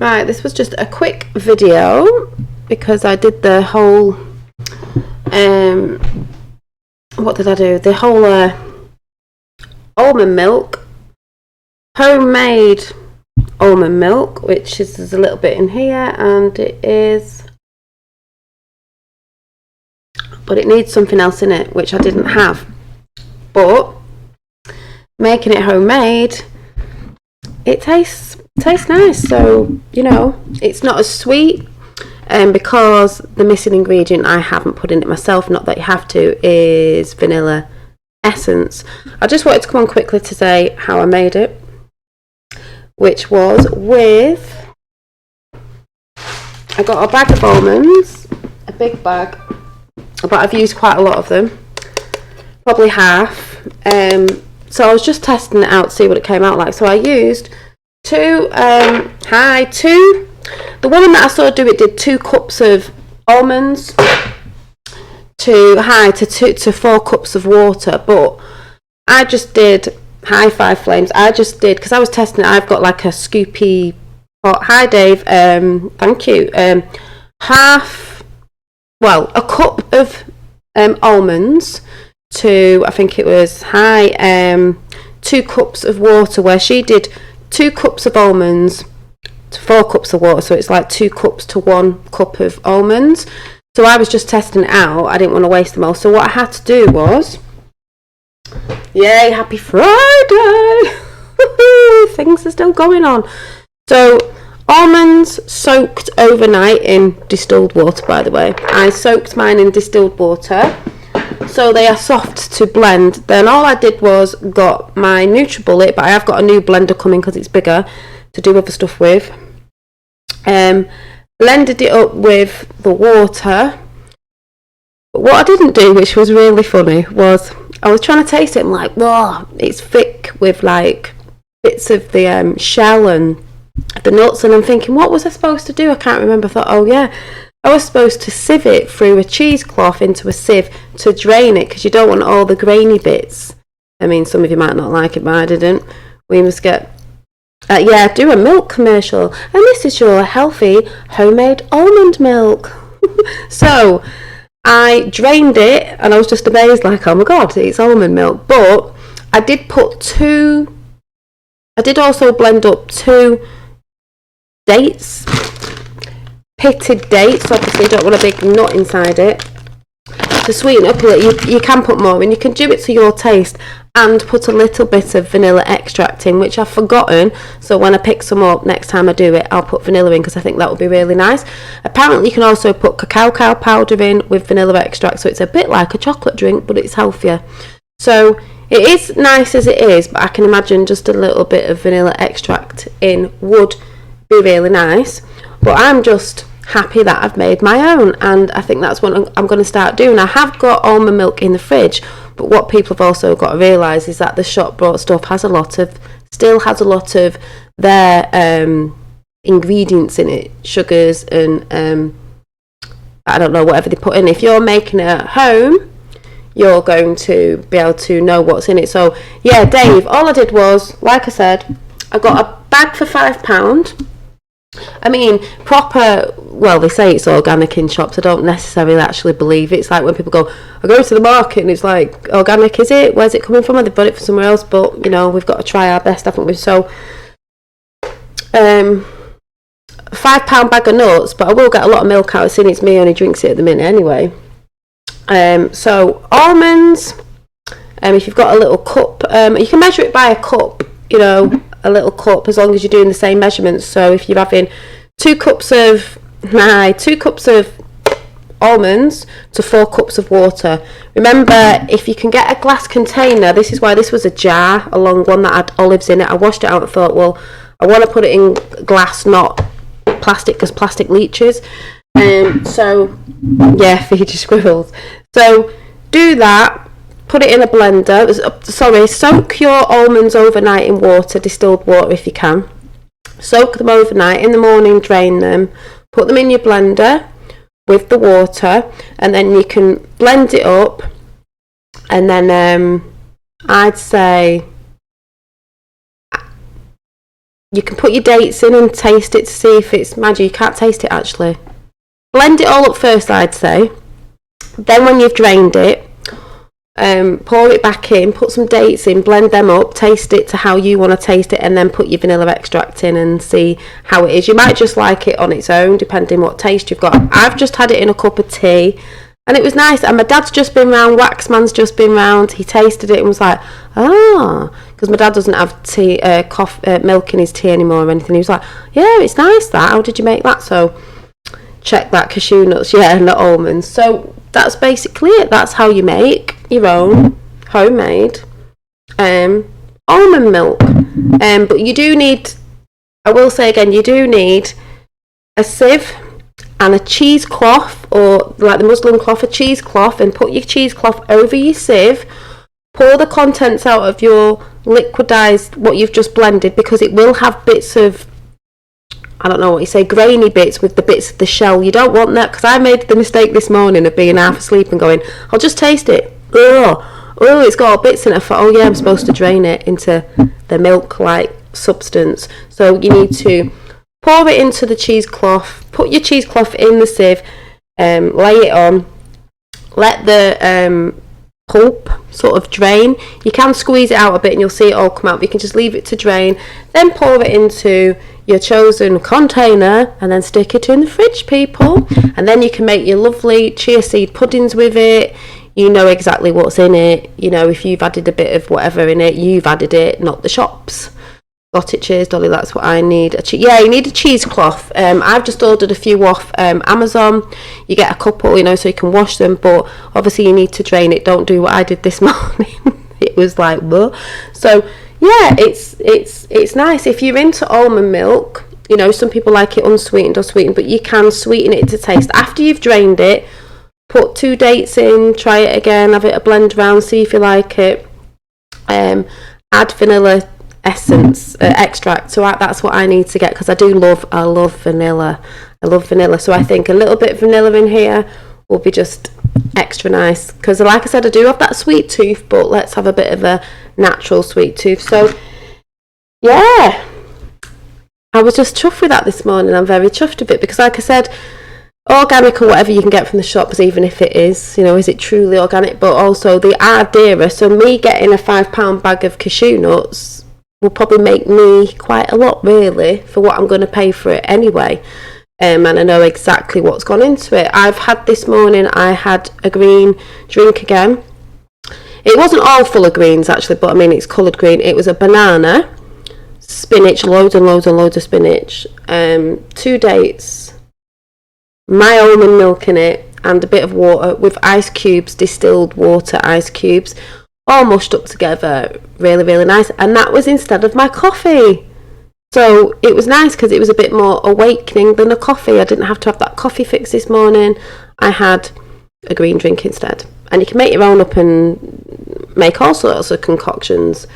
Right, this was just a quick video because I did the whole, what did I do? The whole almond milk, homemade almond milk, which is there's a little bit in here, and it is, but it needs something else in it, which I didn't have. But making it homemade, it tastes nice. So, you know, it's not as sweet, because the missing ingredient I haven't put in it myself, not that you have to, is vanilla essence. I just wanted to come on quickly to say how I made it, which was with, I got a bag of almonds, a big bag, but I've used quite a lot of them, probably half. So I was just testing it out to see what it came out like. So I used the woman that I saw do it did 2 cups of almonds to 4 cups of water, but I just did high 5 flames. I just did, because I was testing it, I've got like a scoopy pot. Hi Dave, thank you. A cup of almonds to, I think it was 2 cups of water, where she did 2 cups of almonds to 4 cups of water, so it's like 2 cups to 1 cup of almonds. So I was just testing it out, I didn't want to waste them all. So what I had to do was, yay, happy Friday! Things are still going on. So almonds soaked overnight in distilled water, by the way. I soaked mine in distilled water, so they are soft to blend. Then all I did was got my NutriBullet, but I have got a new blender coming because it's bigger to do other stuff with. Blended it up with the water. But what I didn't do, which was really funny, was I was trying to taste it. I'm like, whoa, it's thick with like bits of the shell and the nuts, and I'm thinking, what was I supposed to do? I can't remember. I thought, oh yeah, I was supposed to sieve it through a cheesecloth into a sieve to drain it, because you don't want all the grainy bits. I mean, some of you might not like it, but I didn't. We must get, do a milk commercial, and this is your healthy homemade almond milk. So I drained it, and I was just amazed, like, oh my god, it's almond milk. But I did also blend up 2 dates, pitted dates. Obviously you don't want a big nut inside it. To sweeten it up a little, you can put more in, you can do it to your taste, and put a little bit of vanilla extract in, which I've forgotten, so when I pick some up next time I do it, I'll put vanilla in, because I think that would be really nice. Apparently you can also put cacao powder in with vanilla extract, so it's a bit like a chocolate drink, but it's healthier. So it is nice as it is, but I can imagine just a little bit of vanilla extract in would be really nice. But I'm just happy that I've made my own, and I think that's what I'm going to start doing. I have got almond milk in the fridge, but what people have also got to realise is that the shop bought stuff still has a lot of their ingredients in it, sugars and I don't know, whatever they put in. If you're making it at home, you're going to be able to know what's in it. So yeah, Dave, all I did was, like I said, I got a bag for £5. I mean, proper, well, they say it's organic in shops. I don't necessarily actually believe it. It's like when people go, I go to the market and it's like, organic, is it? Where's it coming from? Or they've got it from somewhere else. But, you know, we've got to try our best, haven't we? So, £5 bag of nuts, but I will get a lot of milk out, seeing it's me only drinks it at the minute anyway. So, almonds, if you've got a little cup, you can measure it by a cup, you know, a little cup, as long as you're doing the same measurements. So if you're having 2 cups of almonds to 4 cups of water. Remember, if you can get a glass container, this is why this was a jar, a long one that had olives in it. I washed it out and thought, well, I want to put it in glass, not plastic, because plastic leaches. So yeah, feed your squirrels. So do that. Put it in a blender. Soak your almonds overnight in water, distilled water if you can. Soak them overnight. In the morning, drain them. Put them in your blender with the water, and then you can blend it up. And then I'd say you can put your dates in and taste it to see if it's magic. You can't taste it actually. Blend it all up first, I'd say. Then when you've drained it, pour it back in, put some dates in, blend them up, taste it to how you want to taste it, and then put your vanilla extract in and see how it is. You might just like it on its own, depending what taste you've got. I've just had it in a cup of tea, and it was nice. And my dad's just been round, Waxman's just been round. He tasted it and was like, because my dad doesn't have tea, milk in his tea anymore or anything. He was like, yeah, it's nice that. How did you make that? So check that, cashew nuts, yeah, not almonds. So that's basically it. That's how you make your own homemade almond milk. But you do need, I will say again, you do need a sieve and a cheesecloth, or like the muslin cloth, a cheesecloth, and put your cheesecloth over your sieve. Pour the contents out of your liquidized, what you've just blended, because it will have bits of, I don't know what you say, grainy bits with the bits of the shell. You don't want that, because I made the mistake this morning of being half asleep and going, I'll just taste it. Oh, it's got all bits in it. I thought, oh yeah, I'm supposed to drain it into the milk-like substance. So you need to pour it into the cheesecloth, put your cheesecloth in the sieve, lay it on, let the pulp sort of drain. You can squeeze it out a bit and you'll see it all come out, but you can just leave it to drain. Then pour it into your chosen container and then stick it in the fridge, people. And then you can make your lovely chia seed puddings with it. You know exactly what's in it. You know, if you've added a bit of whatever in it, you've added it, not the shops. Got it, cheers, Dolly, that's what I need. Yeah, you need a cheesecloth. I've just ordered a few off Amazon. You get a couple, you know, so you can wash them, but obviously you need to drain it. Don't do what I did this morning. It was like, whoa. So yeah, it's nice. If you're into almond milk, you know, some people like it unsweetened or sweetened, but you can sweeten it to taste. After you've drained it, put 2 dates in, try it again, have it a blend round, see if you like it. Add vanilla essence extract, so that's what I need to get, because I love vanilla. So I think a little bit of vanilla in here will be just extra nice, because like I said, I do have that sweet tooth, but let's have a bit of a natural sweet tooth. So yeah, I was just chuffed with that this morning. I'm very chuffed with it, because like I said, organic or whatever you can get from the shops, even if it is, you know, is it truly organic? But also they are dearer, so me getting a £5 bag of cashew nuts will probably make me quite a lot, really, for what I'm going to pay for it anyway. And I know exactly what's gone into it. I've had this morning, I had a green drink again. It wasn't all full of greens actually, but I mean, it's coloured green. It was a banana, spinach, loads and loads and loads of spinach, 2 dates, my almond milk in it, and a bit of water with ice cubes, distilled water ice cubes, all mushed up together. Really, really nice. And that was instead of my coffee. So it was nice because it was a bit more awakening than a coffee. I didn't have to have that coffee fix this morning. I had a green drink instead. And you can make your own up and make all sorts of concoctions.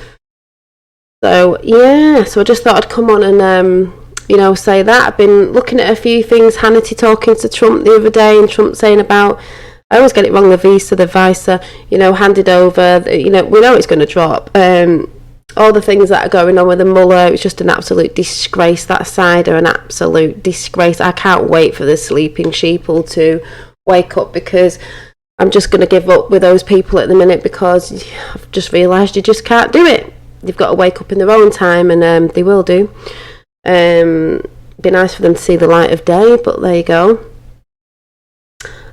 So yeah, so I just thought I'd come on and you know, say that. I've been looking at a few things. Hannity talking to Trump the other day, and Trump saying about, I always get it wrong, the visa, you know, handed over, you know, we know it's going to drop. All the things that are going on with the Mueller, it's just an absolute disgrace. That side are an absolute disgrace. I can't wait for the sleeping sheeple to wake up, because I'm just going to give up with those people at the minute, because I've just realised you just can't do it. You've got to wake up in their own time, and they will do. Be nice for them to see the light of day, but there you go.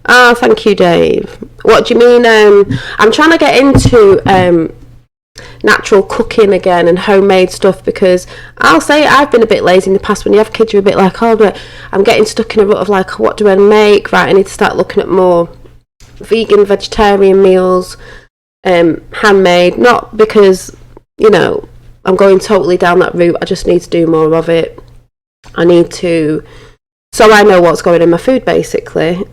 Oh, thank you, Dave. What do you mean? I'm trying to get into natural cooking again and homemade stuff, because I'll say I've been a bit lazy in the past. When you have kids, you're a bit like, oh, but I'm getting stuck in a rut of like, what do I make? Right, I need to start looking at more vegan, vegetarian meals, handmade. Not because, you know, I'm going totally down that route. I just need to do more of it. I need to, so I know what's going in my food, basically.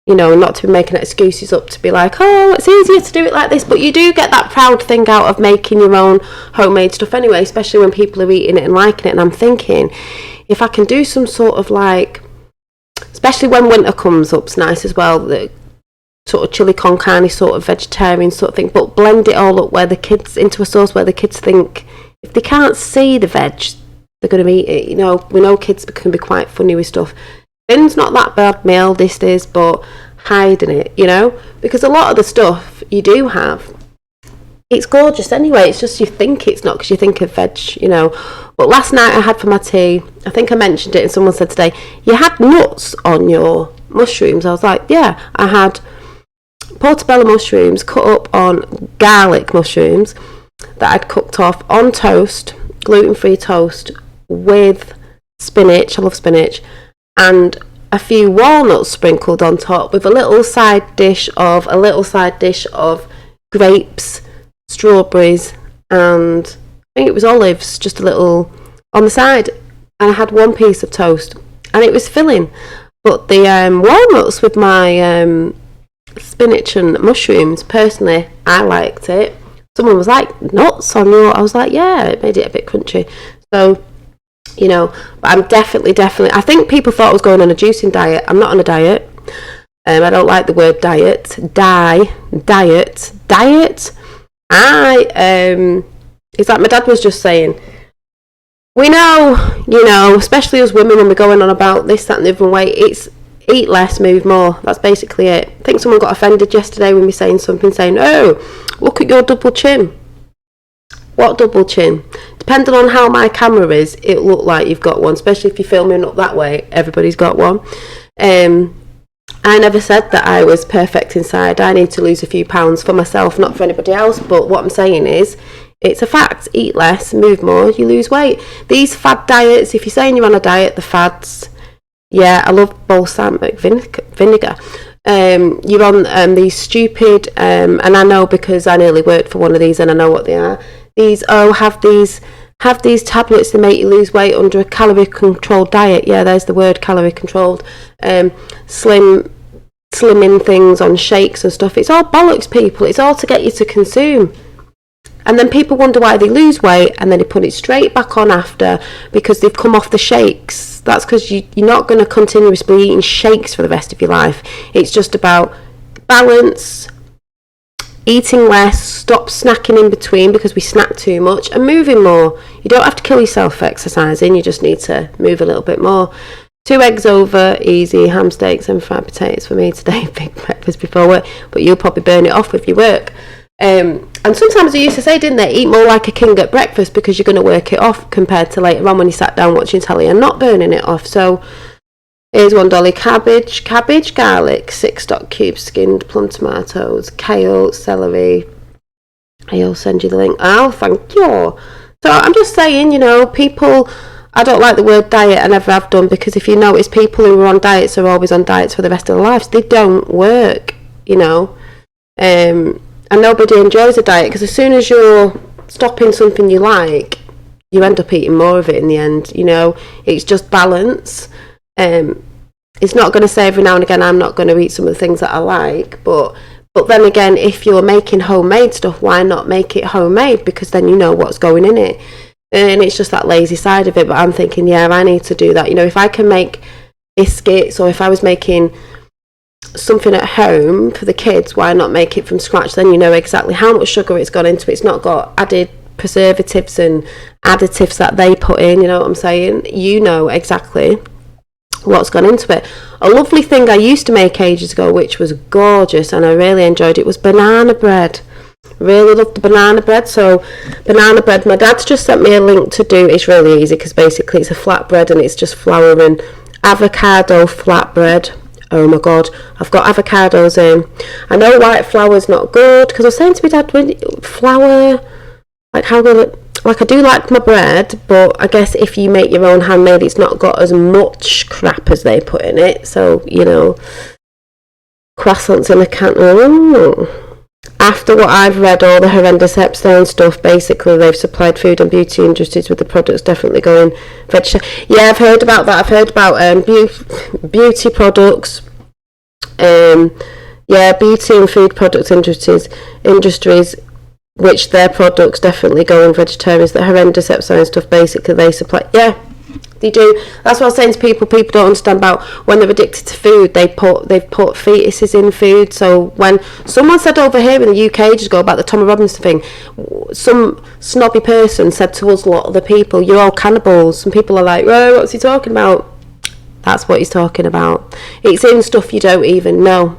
You know, not to be making excuses up to be like, oh, it's easier to do it like this. But you do get that proud thing out of making your own homemade stuff anyway, especially when people are eating it and liking it. And I'm thinking, if I can do some sort of like, especially when winter comes up, it's nice as well, the sort of chili con carne sort of vegetarian sort of thing, but blend it all up where the kids, into a sauce where the kids think if they can't see the veg, they're going to eat it. You know, we know kids can be quite funny with stuff. Bin's not that bad, my eldest is, but hiding it, you know, because a lot of the stuff you do have, it's gorgeous anyway. It's just you think it's not because you think of veg, you know. But last night I had for my tea, I think I mentioned it and someone said today, you had nuts on your mushrooms. I was like, yeah, I had portobello mushrooms cut up on garlic mushrooms that I'd cooked off on toast, gluten-free toast, with spinach, I love spinach, and a few walnuts sprinkled on top with a little side dish of grapes, strawberries, and I think it was olives, just a little on the side. And I had one piece of toast, and it was filling. But the walnuts with my spinach and mushrooms, personally, I liked it. Someone was like, nuts on your... I was like, yeah, it made it a bit crunchy. So, you know, but I'm definitely... I think people thought I was going on a juicing diet. I'm not on a diet. I don't like the word diet. Diet. It's like my dad was just saying, we know, you know, especially as women when we're going on about this, that and the other way, it's eat less, move more. That's basically it. I think someone got offended yesterday when we saying something, saying, oh, look at your double chin. What double chin? Depending on how my camera is, it look like you've got one, especially if you're filming up that way, everybody's got one. I never said that I was perfect inside. I need to lose a few pounds for myself, not for anybody else. But what I'm saying is, it's a fact. Eat less, move more, you lose weight. These fad diets, if you're saying you're on a diet, the fads, yeah, I love balsamic vinegar. You're on these stupid, and I know because I nearly worked for one of these and I know what they are. These, have these tablets that make you lose weight under a calorie controlled diet. Yeah, there's the word, calorie controlled. Slimming things on shakes and stuff. It's all bollocks, people. It's all to get you to consume. And then people wonder why they lose weight, and then they put it straight back on after because they've come off the shakes. That's because you're not going to continuously be eating shakes for the rest of your life. It's just about balance, eating less, stop snacking in between because we snack too much, and moving more. You don't have to kill yourself for exercising, you just need to move a little bit more. 2 eggs over, easy, ham steaks and fried potatoes for me today, big breakfast before work, but you'll probably burn it off with your work. And sometimes they used to say, didn't they, eat more like a king at breakfast because you're going to work it off compared to later on when you sat down watching telly and not burning it off. So here's one dolly: cabbage, garlic, 6 stock cubes, skinned plum tomatoes, kale, celery. I'll send you the link. Oh, thank you. So I'm just saying, you know, people, I don't like the word diet, I never have done, because if you notice, people who are on diets are always on diets for the rest of their lives. They don't work, you know. And nobody enjoys a diet, because as soon as you're stopping something you like, you end up eating more of it in the end, you know. It's just balance. It's not going to say every now and again I'm not going to eat some of the things that I like, but then again, if you're making homemade stuff, why not make it homemade, because then you know what's going in it. And it's just that lazy side of it. But I'm thinking, yeah, I need to do that. You know, if I can make biscuits, or if I was making something at home for the kids, why not make it from scratch? Then you know exactly how much sugar it's got into it. It's not got added preservatives and additives that they put in, you know what I'm saying? You know exactly what's gone into it. A lovely thing I used to make ages ago, which was gorgeous and I really enjoyed it, was banana bread. Really loved the banana bread. So banana bread, my dad's just sent me a link to do. It's really easy because basically it's a flatbread and it's just flour and avocado flatbread. Oh my god, I've got avocados in. I know white flour's not good, because I was saying to my dad, flour, like how good, like I do like my bread, but I guess if you make your own handmade, it's not got as much crap as they put in it. So, you know, croissants in a can. Oh. After what I've read, all the horrendous Epstein stuff, basically they've supplied food and beauty industries with the products definitely going vegetarian. Yeah, I've heard about that. I've heard about beauty products. Beauty and food products industries, which their products definitely going vegetarians. The horrendous Epstein stuff, basically they supply. Yeah, They do. That's what I was saying to people. People don't understand about when they're addicted to food. They've put fetuses in food. So when someone said over here in the UK ages ago about the Tommy Robinson thing, some snobby person said to us, a lot of the people, "You're all cannibals." And people are like, "Oh, what's he talking about?" That's what he's talking about. It's in stuff you don't even know.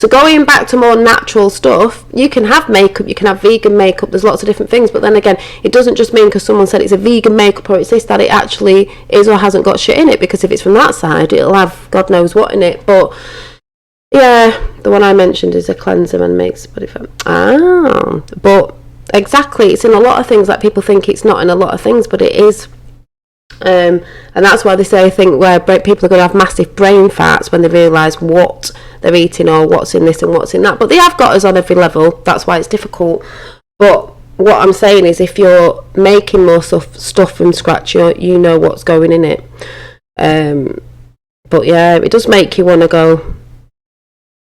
So going back to more natural stuff, you can have makeup, you can have vegan makeup, there's lots of different things, but then again, it doesn't just mean because someone said it's a vegan makeup or it's this, that it actually is or hasn't got shit in it, because if it's from that side, it'll have God knows what in it. But yeah, the one I mentioned is a cleanser and makes body fat. But exactly, it's in a lot of things. Like, people think it's not in a lot of things, but it is. And that's why they say, I think, where people are going to have massive brain farts when they realise what they're eating or what's in this and what's in that. But they have got us on every level. That's why it's difficult. But what I'm saying is, if you're making more stuff from scratch, you know what's going in it. But yeah, it does make you want to go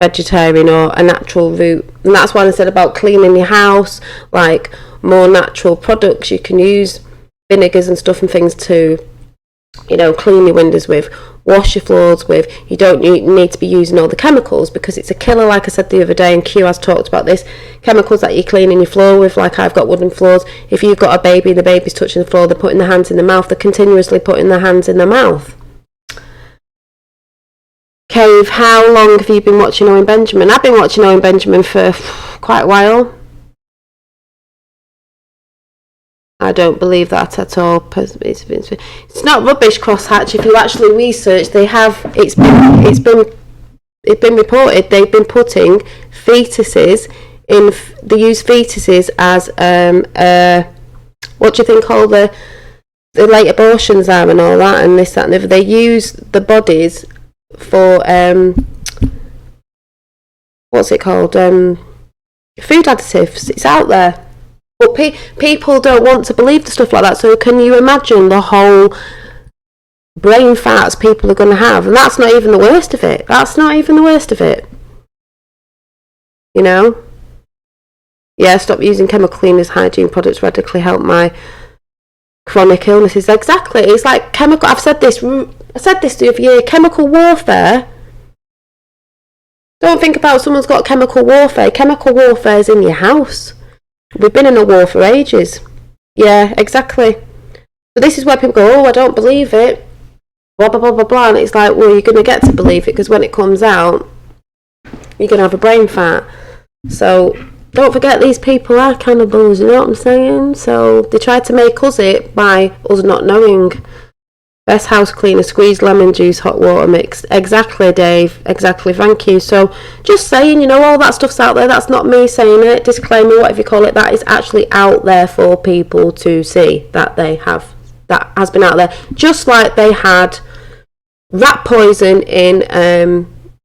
vegetarian or a natural route. And that's why I said about cleaning your house, like more natural products you can use. Vinegars and stuff and things to, clean your windows with, wash your floors with. You don't need to be using all the chemicals, because it's a killer, like I said the other day, and Q has talked about this, chemicals that you're cleaning your floor with. Like, I've got wooden floors. If you've got a baby and the baby's touching the floor, they're putting their hands in their mouth, they're continuously putting their hands in their mouth. Cave, how long have you been watching Owen Benjamin? I've been watching Owen Benjamin for quite a while. I don't believe that at all. It's not rubbish, crosshatch. If you actually research, they have. It's been reported. They've been putting fetuses in. They use fetuses as what do you think all the late abortions are and all that and this, that, and the other. They use the bodies for what's it called? Food additives. It's out there. But people don't want to believe the stuff like that. So can you imagine the whole brain farts people are going to have? And that's not even the worst of it. Yeah, stop using chemical cleaners, hygiene products radically help my chronic illnesses. Exactly. It's like chemical. I said this the other year. Chemical warfare. Don't think about someone's got chemical warfare. Chemical warfare is in your house. We've been in a war for ages. Yeah, exactly. So this is where people go, oh, I don't believe it. Blah, blah, blah, blah, blah. And it's like, well, you're going to get to believe it, because when it comes out, you're going to have a brain fart. So don't forget, these people are cannibals, you know what I'm saying? So they tried to make us it by us not knowing. Best house cleaner, squeeze lemon juice, hot water mix. Exactly, Dave. Exactly, thank you. So just saying, all that stuff's out there. That's not me saying it. Disclaimer, whatever you call it, that is actually out there for people to see that that has been out there. Just like they had rat poison in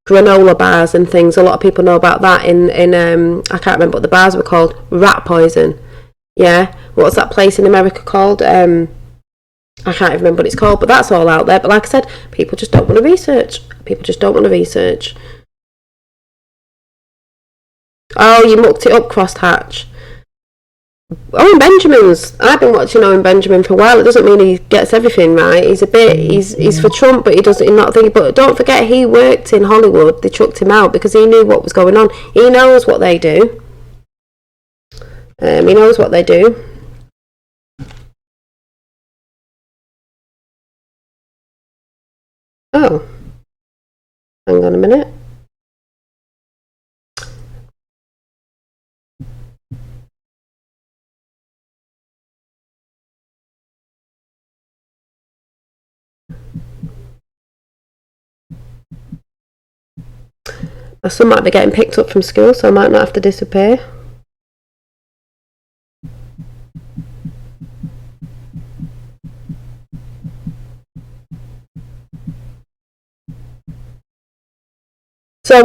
granola bars and things. A lot of people know about that in I can't remember what the bars were called. Rat poison. Yeah. What's that place in America called? I can't even remember what it's called, but that's all out there. But like I said, people just don't want to research. Oh, you mucked it up, crosshatch. Owen Benjamin's. I've been watching Owen Benjamin for a while. It doesn't mean he gets everything right. He's for Trump, but he doesn't. Not think. But don't forget, he worked in Hollywood. They chucked him out because he knew what was going on. He knows what they do. He knows what they do. Oh, hang on a minute. My son might be getting picked up from school, so I might not have to disappear. So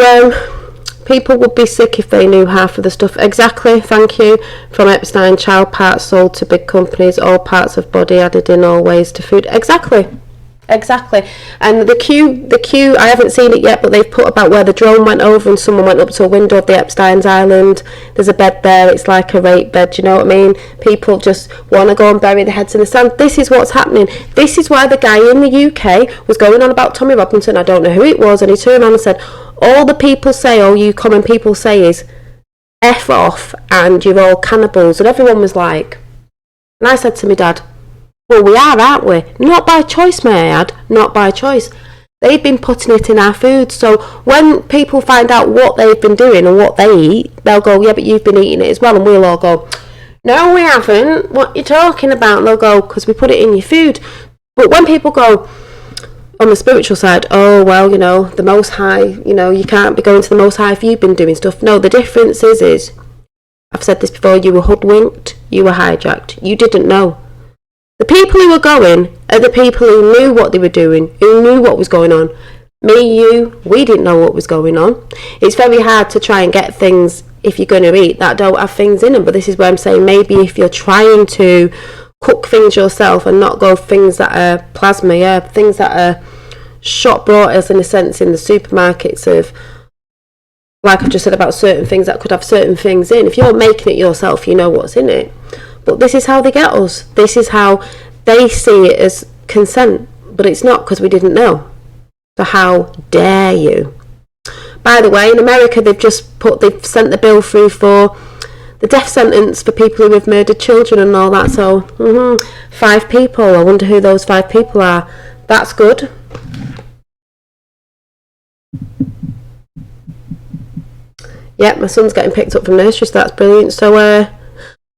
people would be sick if they knew half of the stuff. Exactly, thank you. From Epstein, child parts sold to big companies, all parts of body added in all ways to food. Exactly. Exactly. And the queue, I haven't seen it yet, but they've put about where the drone went over and someone went up to a window of the Epstein's Island. There's a bed there, it's like a rape bed, you know what I mean? People just want to go and bury their heads in the sand. This is what's happening. This is why the guy in the UK was going on about Tommy Robinson, I don't know who it was, and he turned around and said, all the people say, all you common people say is, F off and you're all cannibals. And everyone was like, and I said to my dad, well, we are, aren't we? Not by choice, may I add. Not by choice. They've been putting it in our food. So when people find out what they've been doing and what they eat, they'll go, yeah, but you've been eating it as well. And we'll all go, no, we haven't. What are you talking about? And they'll go, because we put it in your food. But when people go on the spiritual side, oh, well, you know, the Most High, you know, you can't be going to the Most High if you've been doing stuff. No, the difference is, I've said this before, you were hoodwinked, you were hijacked. You didn't know. The people who were going are the people who knew what they were doing, who knew what was going on. Me, you, we didn't know what was going on. It's very hard to try and get things, if you're going to eat, that don't have things in them. But this is where I'm saying maybe if you're trying to cook things yourself and not go things that are plasma, yeah, things that are shop brought us in a sense in the supermarkets of, like I've just said about certain things that could have certain things in. If you're making it yourself, you know what's in it. But this is how they get us. This is how they see it as consent. But it's not, because we didn't know. So how dare you? By the way, in America, they've sent the bill through for the death sentence for people who have murdered children and all that. So, 5 people. I wonder who those 5 people are. That's good. Yep, my son's getting picked up from nursery, so that's brilliant. So,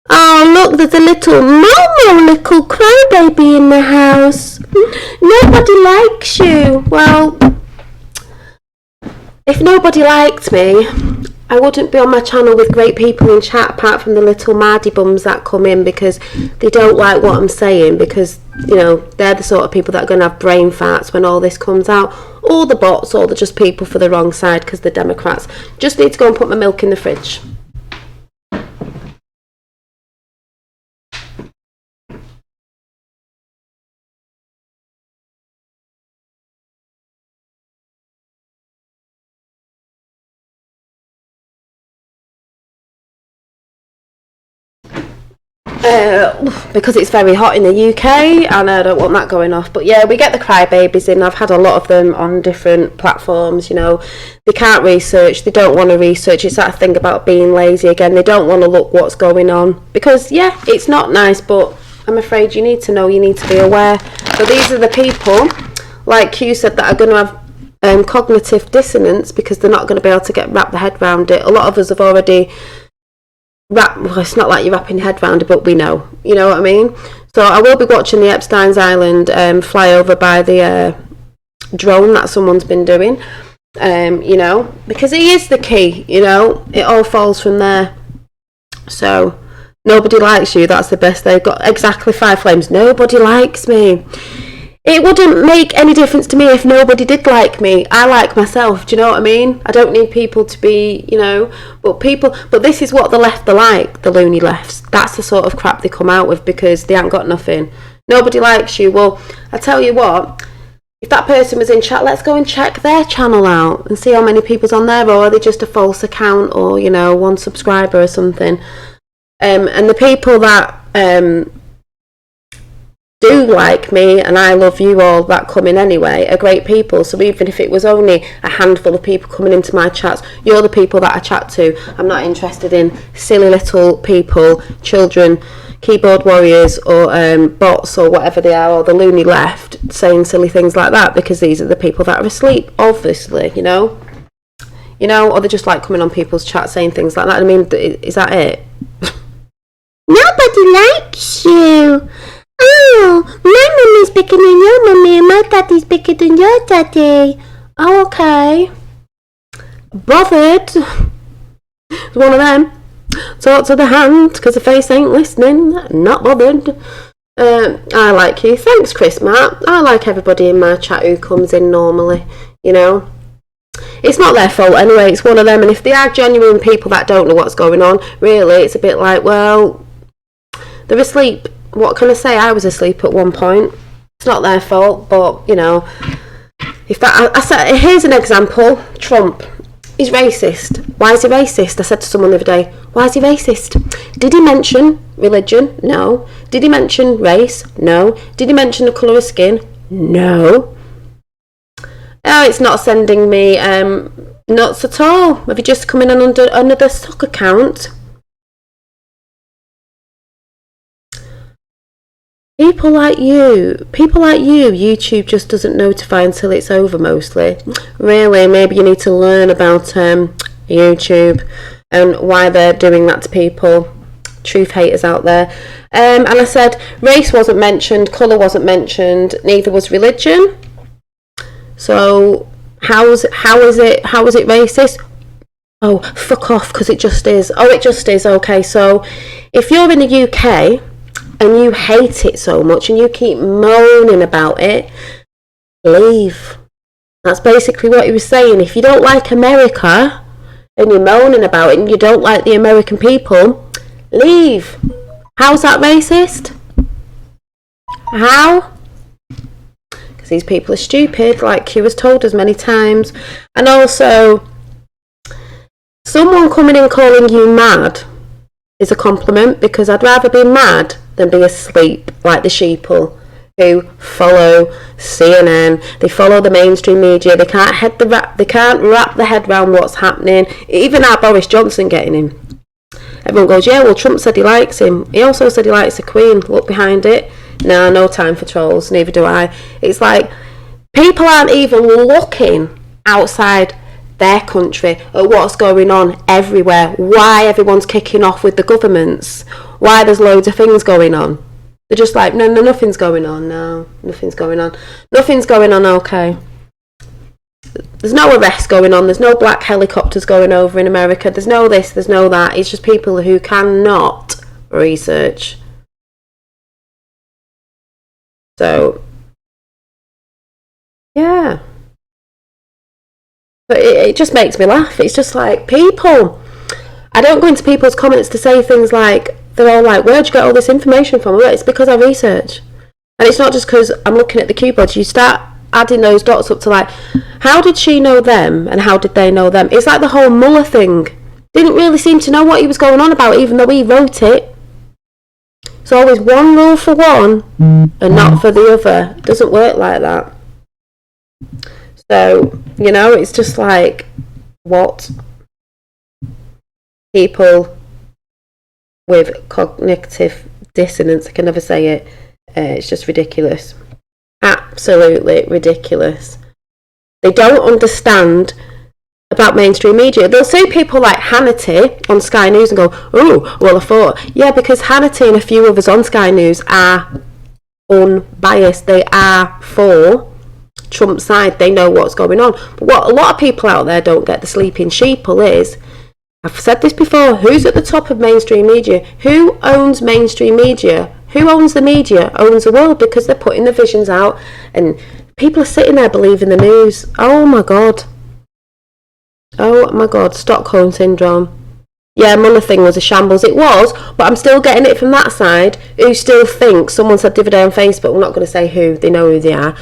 oh, look, there's a little little crybaby in the house. Nobody likes you. Well, if nobody liked me, I wouldn't be on my channel with great people in chat, apart from the little Mardy bums that come in because they don't like what I'm saying, because, you know, they're the sort of people that are going to have brain farts when all this comes out. All the bots, or they're just people for the wrong side because they're Democrats. Just need to go and put my milk in the fridge. Because it's very hot in the UK and I don't want that going off. But yeah, we get the crybabies in. I've had a lot of them on different platforms. You know, they can't research, they don't want to research. It's that thing about being lazy again. They don't want to look what's going on, because yeah, it's not nice, but I'm afraid you need to know, you need to be aware. So these are the people, like you said, that are going to have cognitive dissonance because they're not going to be able to wrap their head around it. A lot of us have already well, it's not like you're wrapping your head around it, but we know, you know what I mean? So I will be watching the Epstein's Island fly over by the drone that someone's been doing, you know, because he is the key, you know, it all falls from there. So nobody likes you, that's the best. They've got exactly 5 flames. Nobody likes me. It wouldn't make any difference to me if nobody did like me. I like myself, do you know what I mean? I don't need people to be, you know, but this is what the left are like, the loony lefts. That's the sort of crap they come out with because they ain't got nothing. Nobody likes you. Well, I tell you what, if that person was in chat, let's go and check their channel out and see how many people's on there, or are they just a false account, or, you know, 1 subscriber or something. And the people that do like me and I love you all that come in anyway are great people. So even if it was only a handful of people coming into my chats, you're the people that I chat to. I'm not interested in silly little people, children, keyboard warriors, or bots, or whatever they are, or the loony left saying silly things like that, because these are the people that are asleep, obviously, you know, or they just like coming on people's chat saying things like that. I mean, is that it? Nobody likes you. Oh, my mummy's bigger than your mummy and my daddy's bigger than your daddy. Oh, okay. Bothered. It's one of them. Talk to the hand, because the face ain't listening. Not bothered. I like you. Thanks, Chris Matt. I like everybody in my chat who comes in normally, you know. It's not their fault anyway, it's one of them. And if they are genuine people that don't know what's going on, really, it's a bit like, well, they're asleep. What can I say? I was asleep at one point. It's not their fault, but, you know, if that, I said, here's an example. Trump, he's racist. Why is he racist? I said to someone the other day, why is he racist? Did he mention religion? No. Did he mention race? No. Did he mention the colour of skin? No. Oh, it's not sending me nuts at all. Have you just come in on under another stock account? People like you, YouTube just doesn't notify until it's over mostly. Really, maybe you need to learn about YouTube and why they're doing that to people. Truth haters out there. And I said race wasn't mentioned, colour wasn't mentioned, neither was religion. So how is it racist? Oh, fuck off, because it just is. Oh, it just is. Okay, so if you're in the UK and you hate it so much and you keep moaning about it, leave. That's basically what he was saying. If you don't like America and you're moaning about it and you don't like the American people, leave. How's that racist? How? Because these people are stupid, like Q has told us many times. And also, someone coming in calling you mad is a compliment, because I'd rather be mad than be asleep like the sheeple who follow CNN. They follow the mainstream media. They can't wrap their head around what's happening. Even our Boris Johnson getting him. Everyone goes, yeah, well, Trump said he likes him. He also said he likes the Queen. Look behind it. Nah, no time for trolls. Neither do I. It's like people aren't even looking outside their country at what's going on everywhere, why everyone's kicking off with the governments, why there's loads of things going on. They're just like, no, nothing's going on. No, nothing's going on. Nothing's going on. Okay, there's no arrests going on, there's no black helicopters going over in America, there's no this, there's no that. It's just people who cannot research. So yeah, but it just makes me laugh. It's just like, people, I don't go into people's comments to say things like, they're all like, where'd you get all this information from? Well, it's because I research. And it's not just because I'm looking at the keyboard. You start adding those dots up to like, how did she know them and how did they know them? It's like the whole Mueller thing. Didn't really seem to know what he was going on about, even though he wrote it. It's always one rule for one and not for the other. It doesn't work like that. So, you know, it's just like, what? People with cognitive dissonance, I can never say it. It's just ridiculous. Absolutely ridiculous. They don't understand about mainstream media. They'll see people like Hannity on Sky News and go, oh, well, I thought. Yeah, because Hannity and a few others on Sky News are unbiased. They are for Trump's side. They know what's going on. But what a lot of people out there don't get, the sleeping sheeple, is, I've said this before, who's at the top of mainstream media? Who owns mainstream media? Who owns the media? Owns the world, because they're putting the visions out and people are sitting there believing the news. Oh my god. Oh my god, Stockholm Syndrome. Yeah, Mueller thing was a shambles. It was, but I'm still getting it from that side, who still thinks, someone said the other day on Facebook, we're not going to say who, they know who they are,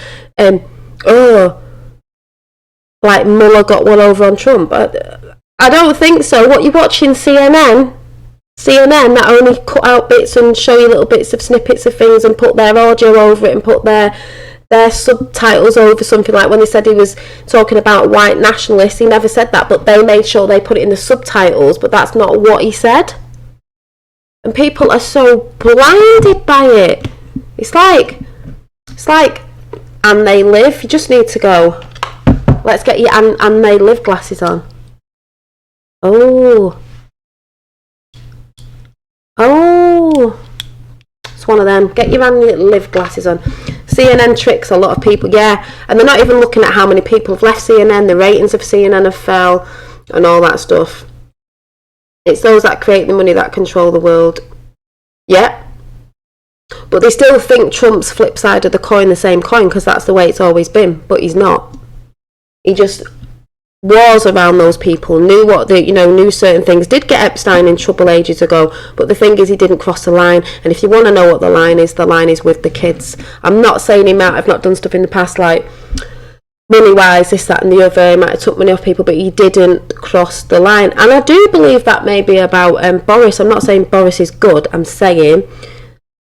like Mueller got one over on Trump. I don't think so. What, you're watching CNN that only cut out bits and show you little bits of snippets of things and put their audio over it and put their subtitles over something. Like when they said he was talking about white nationalists, he never said that, but they made sure they put it in the subtitles, but that's not what he said. And people are so blinded by it. It's like and they live. You just need to go, let's get your and they live glasses on. Oh, it's one of them. Get your and live glasses on. CNN tricks a lot of people, yeah, and they're not even looking at how many people have left CNN, the ratings of CNN have fell, and all that stuff. It's those that create the money that control the world. Yeah, but they still think Trump's flip side of the coin the same coin, because that's the way it's always been, but he's not. He just was around those people, knew what they, knew certain things, did get Epstein in trouble ages ago, but the thing is he didn't cross the line. And if you want to know what the line is with the kids. I'm not saying he might have not done stuff in the past, like money wise, this, that and the other, he might have took money off people, but he didn't cross the line. And I do believe that may be about Boris. I'm not saying Boris is good, I'm saying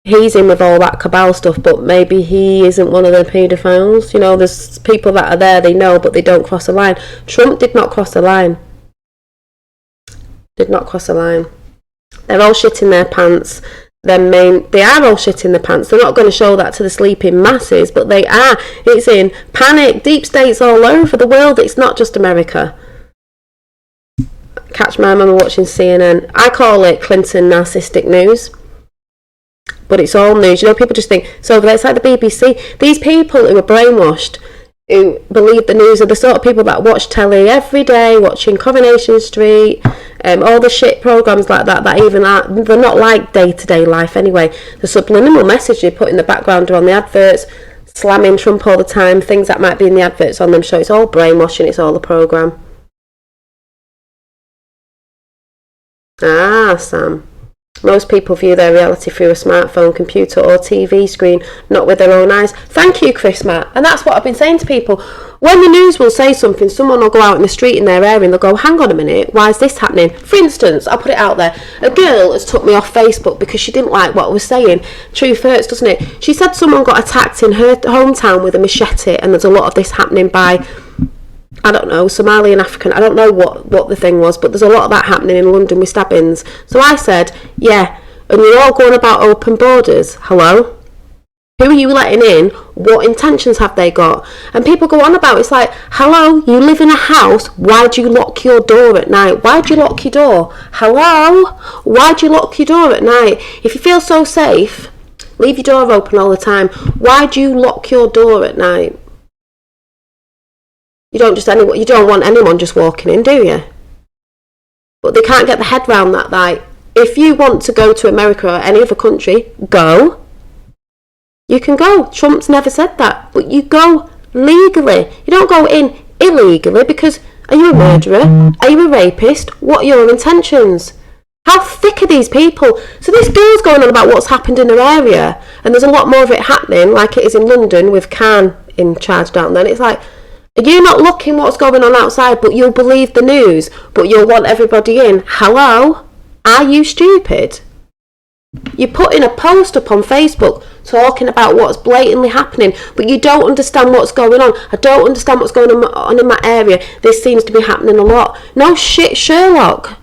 he's in with all that cabal stuff, but maybe he isn't one of the paedophiles. There's people that are there, they know, but they don't cross the line. Trump did not cross the line. They're all shitting their pants. They are all shitting their pants. They're not going to show that to the sleeping masses, but they are. It's in panic. Deep states all over the world. It's not just America. Catch my mama watching CNN. I call it Clinton narcissistic news. But it's all news. People just think, so it's like the BBC. These people who are brainwashed, who believe the news, are the sort of people that watch telly every day, watching Coronation Street, all the shit programmes like that even are, they're not like day-to-day life anyway. The subliminal message they put in the background or on the adverts, slamming Trump all the time, things that might be in the adverts on them show, it's all brainwashing, it's all a programme. Sam. Most people view their reality through a smartphone, computer or TV screen, not with their own eyes. Thank you, Chris Matt. And that's what I've been saying to people. When the news will say something, someone will go out in the street in their area and they'll go, hang on a minute, why is this happening? For instance, I'll put it out there. A girl has took me off Facebook because she didn't like what I was saying. Truth hurts, doesn't it? She said someone got attacked in her hometown with a machete, and there's a lot of this happening by, I don't know, Somali and African. I don't know what the thing was, but there's a lot of that happening in London with stabbings. So I said, yeah, and you're all going about open borders. Hello? Who are you letting in? What intentions have they got? And people go on about, it's like, hello, you live in a house, why do you lock your door at night? Why do you lock your door? Hello? Why do you lock your door at night? If you feel so safe, leave your door open all the time. Why do you lock your door at night? You don't want anyone just walking in, do you? But they can't get the head round that. Like, if you want to go to America or any other country, go. You can go. Trump's never said that, but you go legally. You don't go in illegally, because are you a murderer? Are you a rapist? What are your intentions? How thick are these people? So this girl's going on about what's happened in her area, and there's a lot more of it happening, like it is in London with Khan in charge down there. And it's like, are you not looking what's going on outside, but you'll believe the news, but you'll want everybody in? Hello? Are you stupid? You're putting a post up on Facebook talking about what's blatantly happening, but you don't understand what's going on. I don't understand what's going on in my area. This seems to be happening a lot. No shit, Sherlock.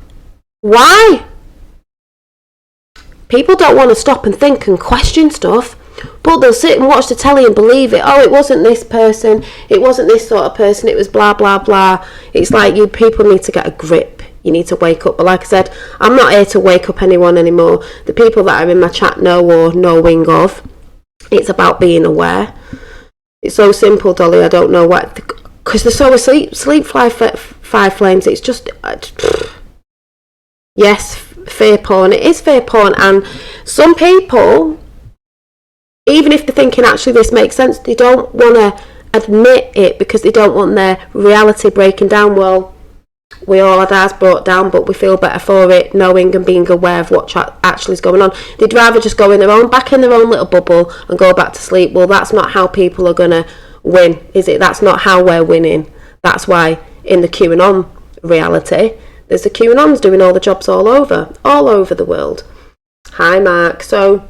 Why? People don't want to stop and think and question stuff. But they'll sit and watch the telly and believe it. Oh, it wasn't this person. It wasn't this sort of person. It was blah, blah, blah. It's like you people need to get a grip. You need to wake up. But like I said, I'm not here to wake up anyone anymore. The people that are in my chat know or knowing of. It's about being aware. It's so simple, Dolly. I don't know what. Because they're so asleep. Sleep five flames. It's just. Yes, fear porn. It is fear porn. And some people, even if they're thinking actually this makes sense, they don't want to admit it because they don't want their reality breaking down. Well, we all had ours brought down, but we feel better for it, knowing and being aware of what actually is going on. They'd rather just go back in their own little bubble and go back to sleep. Well, that's not how people are going to win, is it? That's not how we're winning. That's why in the QAnon reality, there's the QAnons doing all the jobs all over the world. Hi, Mark. So,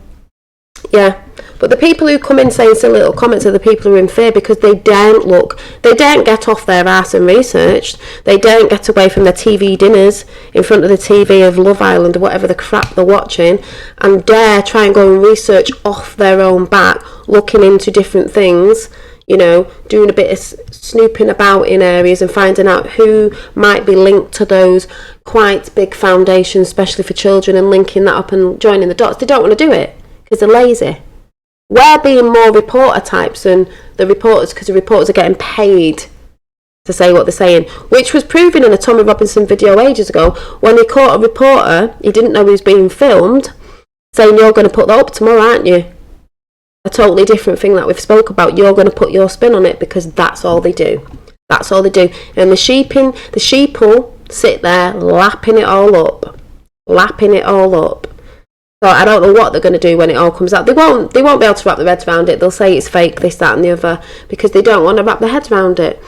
yeah. But the people who come in saying silly little comments are the people who are in fear because they daren't look. They daren't get off their arse and research. They daren't get away from their TV dinners in front of the TV of Love Island or whatever the crap they're watching, and dare try and go and research off their own back, looking into different things, doing a bit of snooping about in areas and finding out who might be linked to those quite big foundations, especially for children, and linking that up and joining the dots. They don't want to do it because they're lazy. We're being more reporter types than the reporters, because the reporters are getting paid to say what they're saying, which was proven in a Tommy Robinson video ages ago when he caught a reporter, he didn't know he was being filmed, saying, you're going to put that up tomorrow, aren't you? A totally different thing that we've spoke about. You're going to put your spin on it, because that's all they do. That's all they do. And the sheeple sit there lapping it all up. So I don't know what they're going to do when it all comes out. They won't be able to wrap their heads around it. They'll say it's fake, this, that and the other, because they don't want to wrap their heads around it.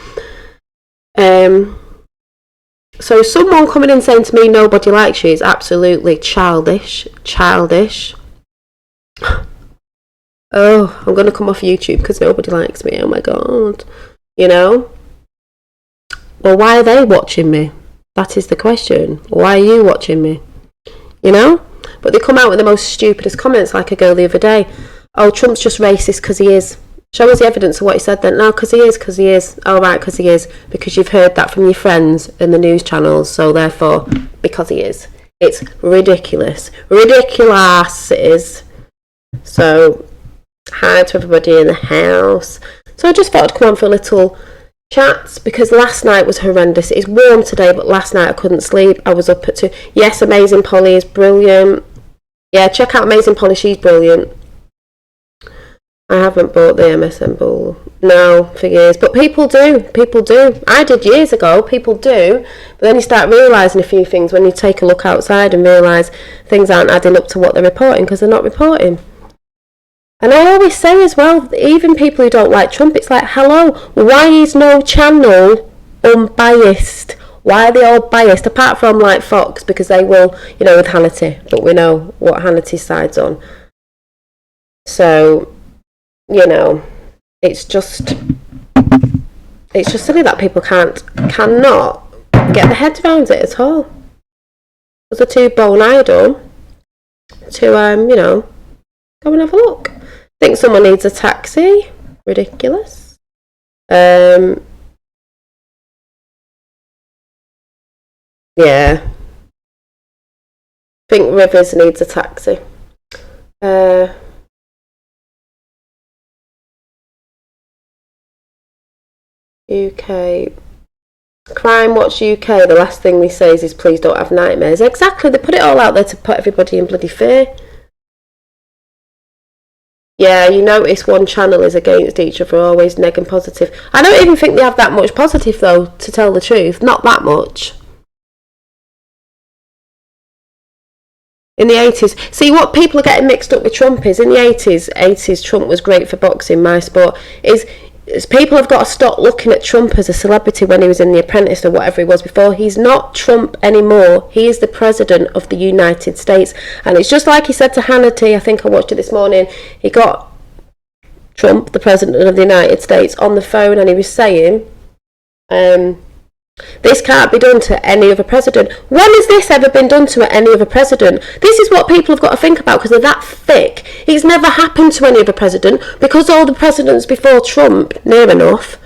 So someone coming in saying to me nobody likes you is absolutely childish. Oh, I'm going to come off YouTube because nobody likes me. Oh my God. You know? Well, why are they watching me? That is the question. Why are you watching me? You know? But they come out with the most stupidest comments, like a girl the other day. Oh, Trump's just racist because he is. Show us the evidence of what he said then. No, because he is. Oh, right, because he is. Because you've heard that from your friends in the news channels, so therefore, because he is. It's ridiculous. Ridiculous it is. So, hi to everybody in the house. So I just thought I'd come on for a little chat, because last night was horrendous. It's warm today, but last night I couldn't sleep. I was up at 2. Yes, Amazing Polly is brilliant. Yeah, check out Amazing Polly, she's brilliant. I haven't bought the MSN Bull, no, for years. But people do. I did years ago, people do. But then you start realising a few things when you take a look outside and realise things aren't adding up to what they're reporting, because they're not reporting. And I always say as well, even people who don't like Trump, it's like, hello, why is no channel unbiased? Why are they all biased? Apart from like Fox, because they will, you know, with Hannity. But we know what Hannity's side's on. So, you know, it's just silly that people cannot get their heads around it at all. They're too bone-idle to, you know, go and have a look. Think someone needs a taxi. Ridiculous. Yeah. Think Rivers needs a taxi. UK. Crime Watch UK, the last thing they say is please don't have nightmares. Exactly, they put it all out there to put everybody in bloody fear. Yeah, you notice one channel is against each other, always neg and positive. I don't even think they have that much positive though, to tell the truth. Not that much. In the 80s, see what people are getting mixed up with Trump is, in the 80s Trump was great for boxing, my sport, is people have got to stop looking at Trump as a celebrity when he was in The Apprentice or whatever he was before. He's not Trump anymore. He is the President of the United States. And it's just like he said to Hannity, I think I watched it this morning, he got Trump, the President of the United States, on the phone and he was saying, this can't be done to any other president. When has this ever been done to any other president? This is what people have got to think about because they're that thick. It's never happened to any other president because all the presidents before Trump, near enough,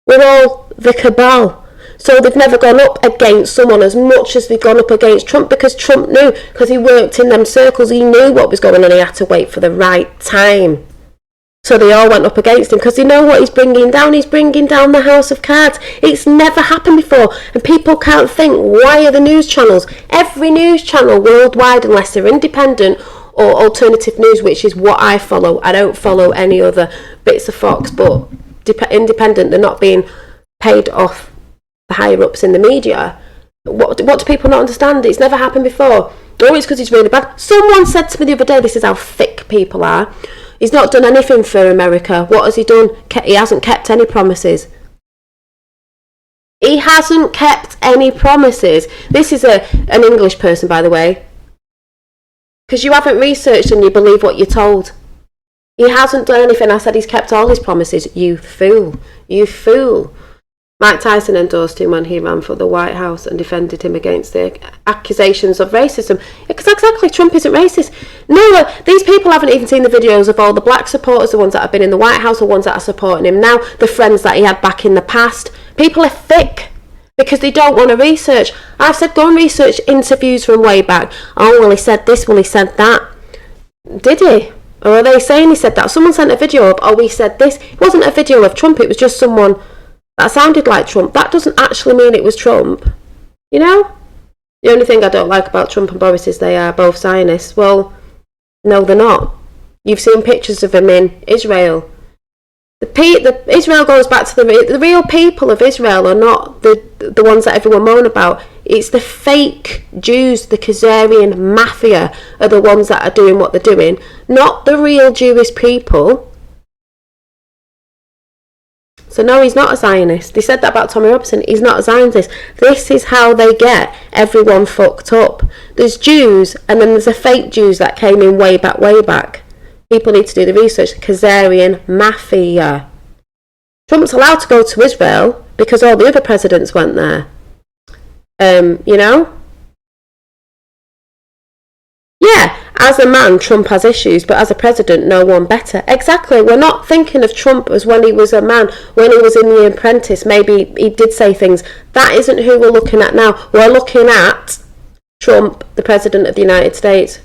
were all the cabal. So they've never gone up against someone as much as they've gone up against Trump because Trump knew, because he worked in them circles, he knew what was going on, he had to wait for the right time. So they all went up against him because they know what he's bringing down. He's bringing down the House of Cards. It's never happened before. And people can't think, why are the news channels? Every news channel worldwide, unless they're independent or alternative news, which is what I follow. I don't follow any other bits of Fox, but independent, they're not being paid off the higher-ups in the media. What do people not understand? It's never happened before. Oh, it's because he's really bad. Someone said to me the other day, this is how thick people are. He's not done anything for America. What has he done? He hasn't kept any promises. He hasn't kept any promises. This is an English person, by the way. Because you haven't researched and you believe what you're told. He hasn't done anything. I said he's kept all his promises. You fool. You fool. Mike Tyson endorsed him when he ran for the White House and defended him against the accusations of racism. Because exactly, Trump isn't racist. No, these people haven't even seen the videos of all the black supporters, the ones that have been in the White House, the ones that are supporting him now, the friends that he had back in the past. People are thick because they don't want to research. I've said go and research interviews from way back. Oh, well, he said this, well, he said that. Did he? Or are they saying he said that? Someone sent a video of, oh, he said this. It wasn't a video of Trump, it was just someone that sounded like Trump. That doesn't actually mean it was Trump. You know? The only thing I don't like about Trump and Boris is they are both Zionists. Well, no, they're not. You've seen pictures of them in Israel. the Israel goes back to the real people of Israel are not the ones that everyone moan about. It's the fake Jews, the Khazarian mafia are the ones that are doing what they're doing, not the real Jewish people. So no, he's not a Zionist. They said that about Tommy Robinson. He's not a Zionist. This is how they get everyone fucked up. There's Jews, and then there's a fake Jews that came in way back. People need to do the research. Khazarian mafia. Trump's allowed to go to Israel because all the other presidents went there. You know? Yeah, as a man, Trump has issues, but as a president, no one better. Exactly. We're not thinking of Trump as when he was a man, when he was in The Apprentice. Maybe he did say things. That isn't who we're looking at now. We're looking at Trump, the president of the United States.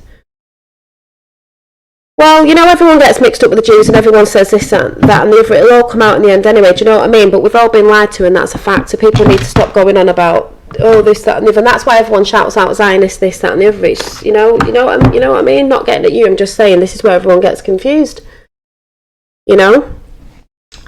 Well, you know, everyone gets mixed up with the Jews and everyone says this, that and the other. It'll all come out in the end anyway, do you know what I mean? But we've all been lied to and that's a fact. So people need to stop going on about, oh, this, that and the other. And that's why everyone shouts out Zionist, this, that and the other. It's, you know what I mean? Not getting at you, I'm just saying this is where everyone gets confused. You know?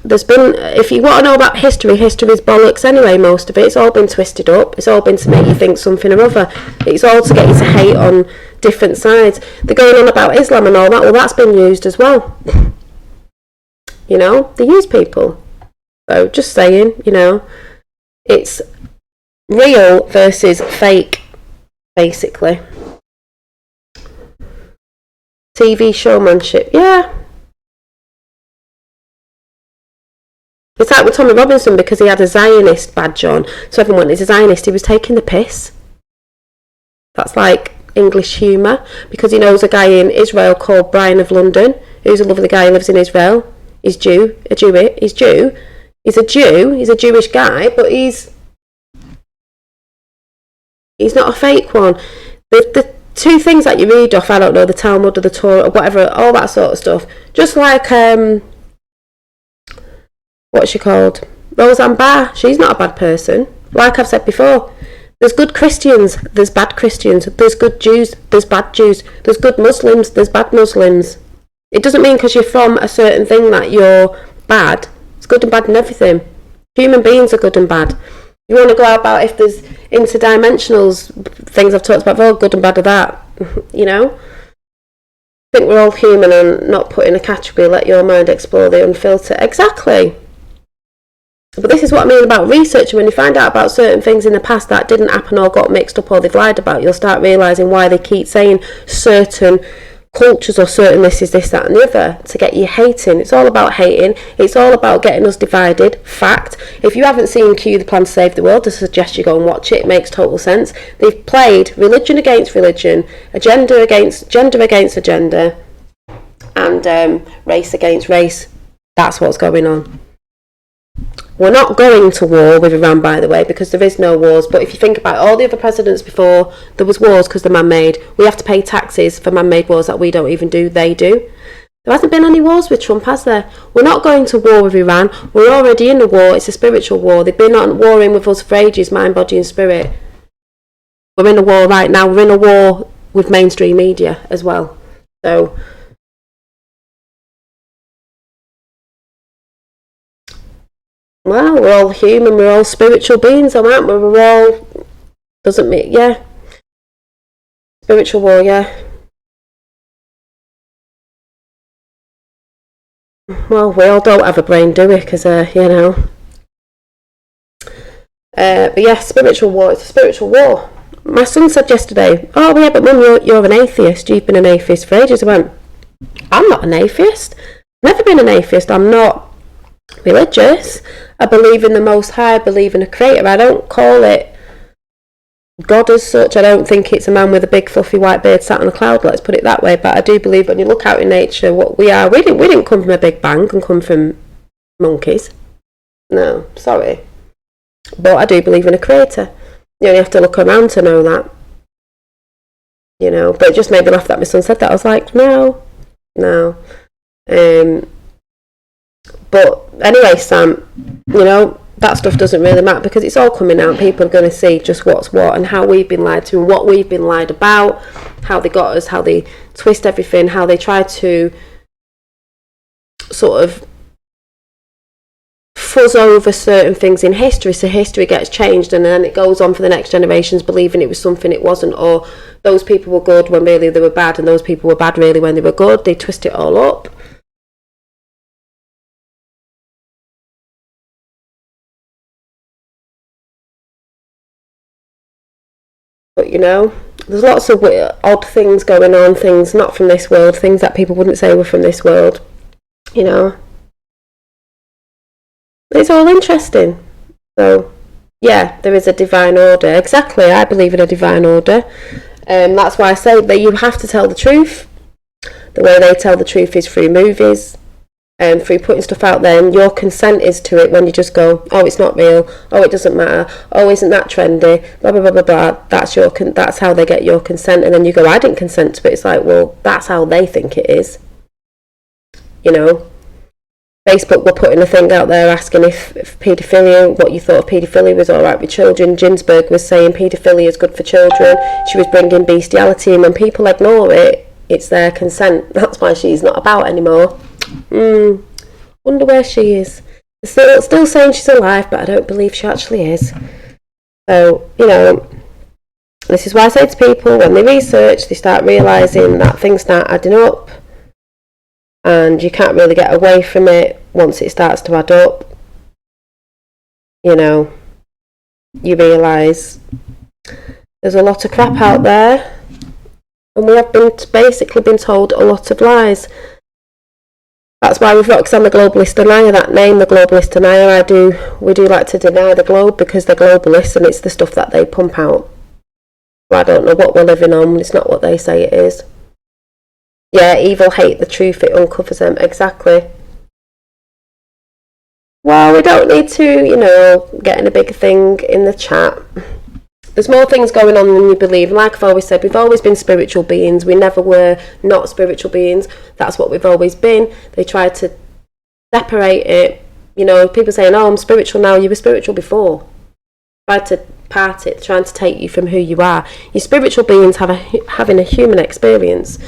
There's been, if you want to know about history is bollocks anyway, most of it. It's all been twisted up. It's all been to make you think something or other. It's all to get you to hate on different sides. They're going on about Islam and all that. Well, that's been used as well. You know, they use people. So, just saying, you know, it's real versus fake, basically. TV showmanship, yeah. It's like with Tommy Robinson, because he had a Zionist badge on, so everyone went, he's a Zionist. He was taking the piss. That's like English humour, because he knows a guy in Israel called Brian of London, who's a lovely guy who lives in Israel. He's He's a Jew. He's a Jewish guy, but he's not a fake one. The two things that you read off, I don't know, the Talmud or the Torah or whatever, all that sort of stuff. Just like what's she called? Roseanne Barr. She's not a bad person. Like I've said before, there's good Christians, there's bad Christians. There's good Jews, there's bad Jews. There's good Muslims, there's bad Muslims. It doesn't mean because you're from a certain thing that you're bad. It's good and bad in everything. Human beings are good and bad. You want to go out about if there's interdimensionals, things I've talked about, they're all good and bad of that. You know? I think we're all human and not put in a category, let your mind explore the unfiltered. Exactly. But this is what I mean about research. When you find out about certain things in the past that didn't happen or got mixed up or they've lied about, you'll start realising why they keep saying certain cultures or certain this is this, that and the other to get you hating. It's all about hating. It's all about getting us divided. Fact. If you haven't seen Q, The Plan to Save the World, I suggest you go and watch it. It makes total sense. They've played religion against religion, gender against agenda, and race against race. That's what's going on. We're not going to war with Iran, by the way, because there is no wars. But if you think about all the other presidents before, there was wars because they're man-made. We have to pay taxes for man-made wars that we don't even do. They do. There hasn't been any wars with Trump, has there? We're not going to war with Iran. We're already in a war. It's a spiritual war. They've been on warring with us for ages, mind, body and spirit. We're in a war right now. We're in a war with mainstream media as well. So... well, we're all human, we're all spiritual beings, aren't we? We're all, doesn't mean, yeah. Spiritual war, yeah. Well, we all don't have a brain, do we? Because, you know. But yeah, spiritual war, it's a spiritual war. My son said yesterday, oh yeah, but Mum, you're an atheist. You've been an atheist for ages. I went, I'm not an atheist. Never been an atheist. I'm not religious. I believe in the Most High, I believe in a creator. I don't call it God as such. I don't think it's a man with a big fluffy white beard sat on a cloud, let's put it that way. But I do believe when you look out in nature, what we are, we didn't come from a big bang and come from monkeys. No, sorry. But I do believe in a creator. You only have to look around to know that. You know, but it just made me laugh that my son said that. I was like, no. But anyway, Sam, you know, that stuff doesn't really matter because it's all coming out. People are going to see just what's what and how we've been lied to and what we've been lied about, how they got us, how they twist everything, how they try to sort of fuzz over certain things in history, so history gets changed and then it goes on for the next generations believing it was something it wasn't, or those people were good when really they were bad, and those people were bad really when they were good. They twist it all up. But you know, there's lots of odd things going on, things not from this world, things that people wouldn't say were from this world, you know. It's all interesting. So, yeah, there is a divine order. Exactly, I believe in a divine order. That's why I say that you have to tell the truth. The way they tell the truth is through movies, and through putting stuff out there, and your consent is to it when you just go, oh, it's not real, oh, it doesn't matter, oh, isn't that trendy, blah, blah, blah, blah, blah. That's how they get your consent, and then you go, I didn't consent to it. It's like, well, that's how they think it is. You know? Facebook were putting a thing out there asking if paedophilia, what you thought of paedophilia was alright with children. Ginsburg was saying paedophilia is good for children. She was bringing bestiality, and when people ignore it, it's their consent. That's why she's not about anymore. Wonder where she is. They're still saying she's alive, but I don't believe she actually is. So, you know, this is why I say to people, when they research, they start realising that things start adding up, and you can't really get away from it once it starts to add up. You know, you realise there's a lot of crap out there, and we have basically been told a lot of lies. That's why with Roxanne the Globalist Denier, that name, the Globalist Denier, we do like to deny the globe, because they're globalists and it's the stuff that they pump out. I don't know what we're living on, it's not what they say it is. Yeah, evil hate the truth, it uncovers them. Exactly. Well, we don't need to, you know, get in a big thing in the chat. There's more things going on than you believe. Like I've always said, we've always been spiritual beings. We never were not spiritual beings. That's what we've always been. They tried to separate it. You know, people saying, oh, I'm spiritual now. You were spiritual before. Tried to part it, trying to take you from who you are. Your spiritual beings having a human experience.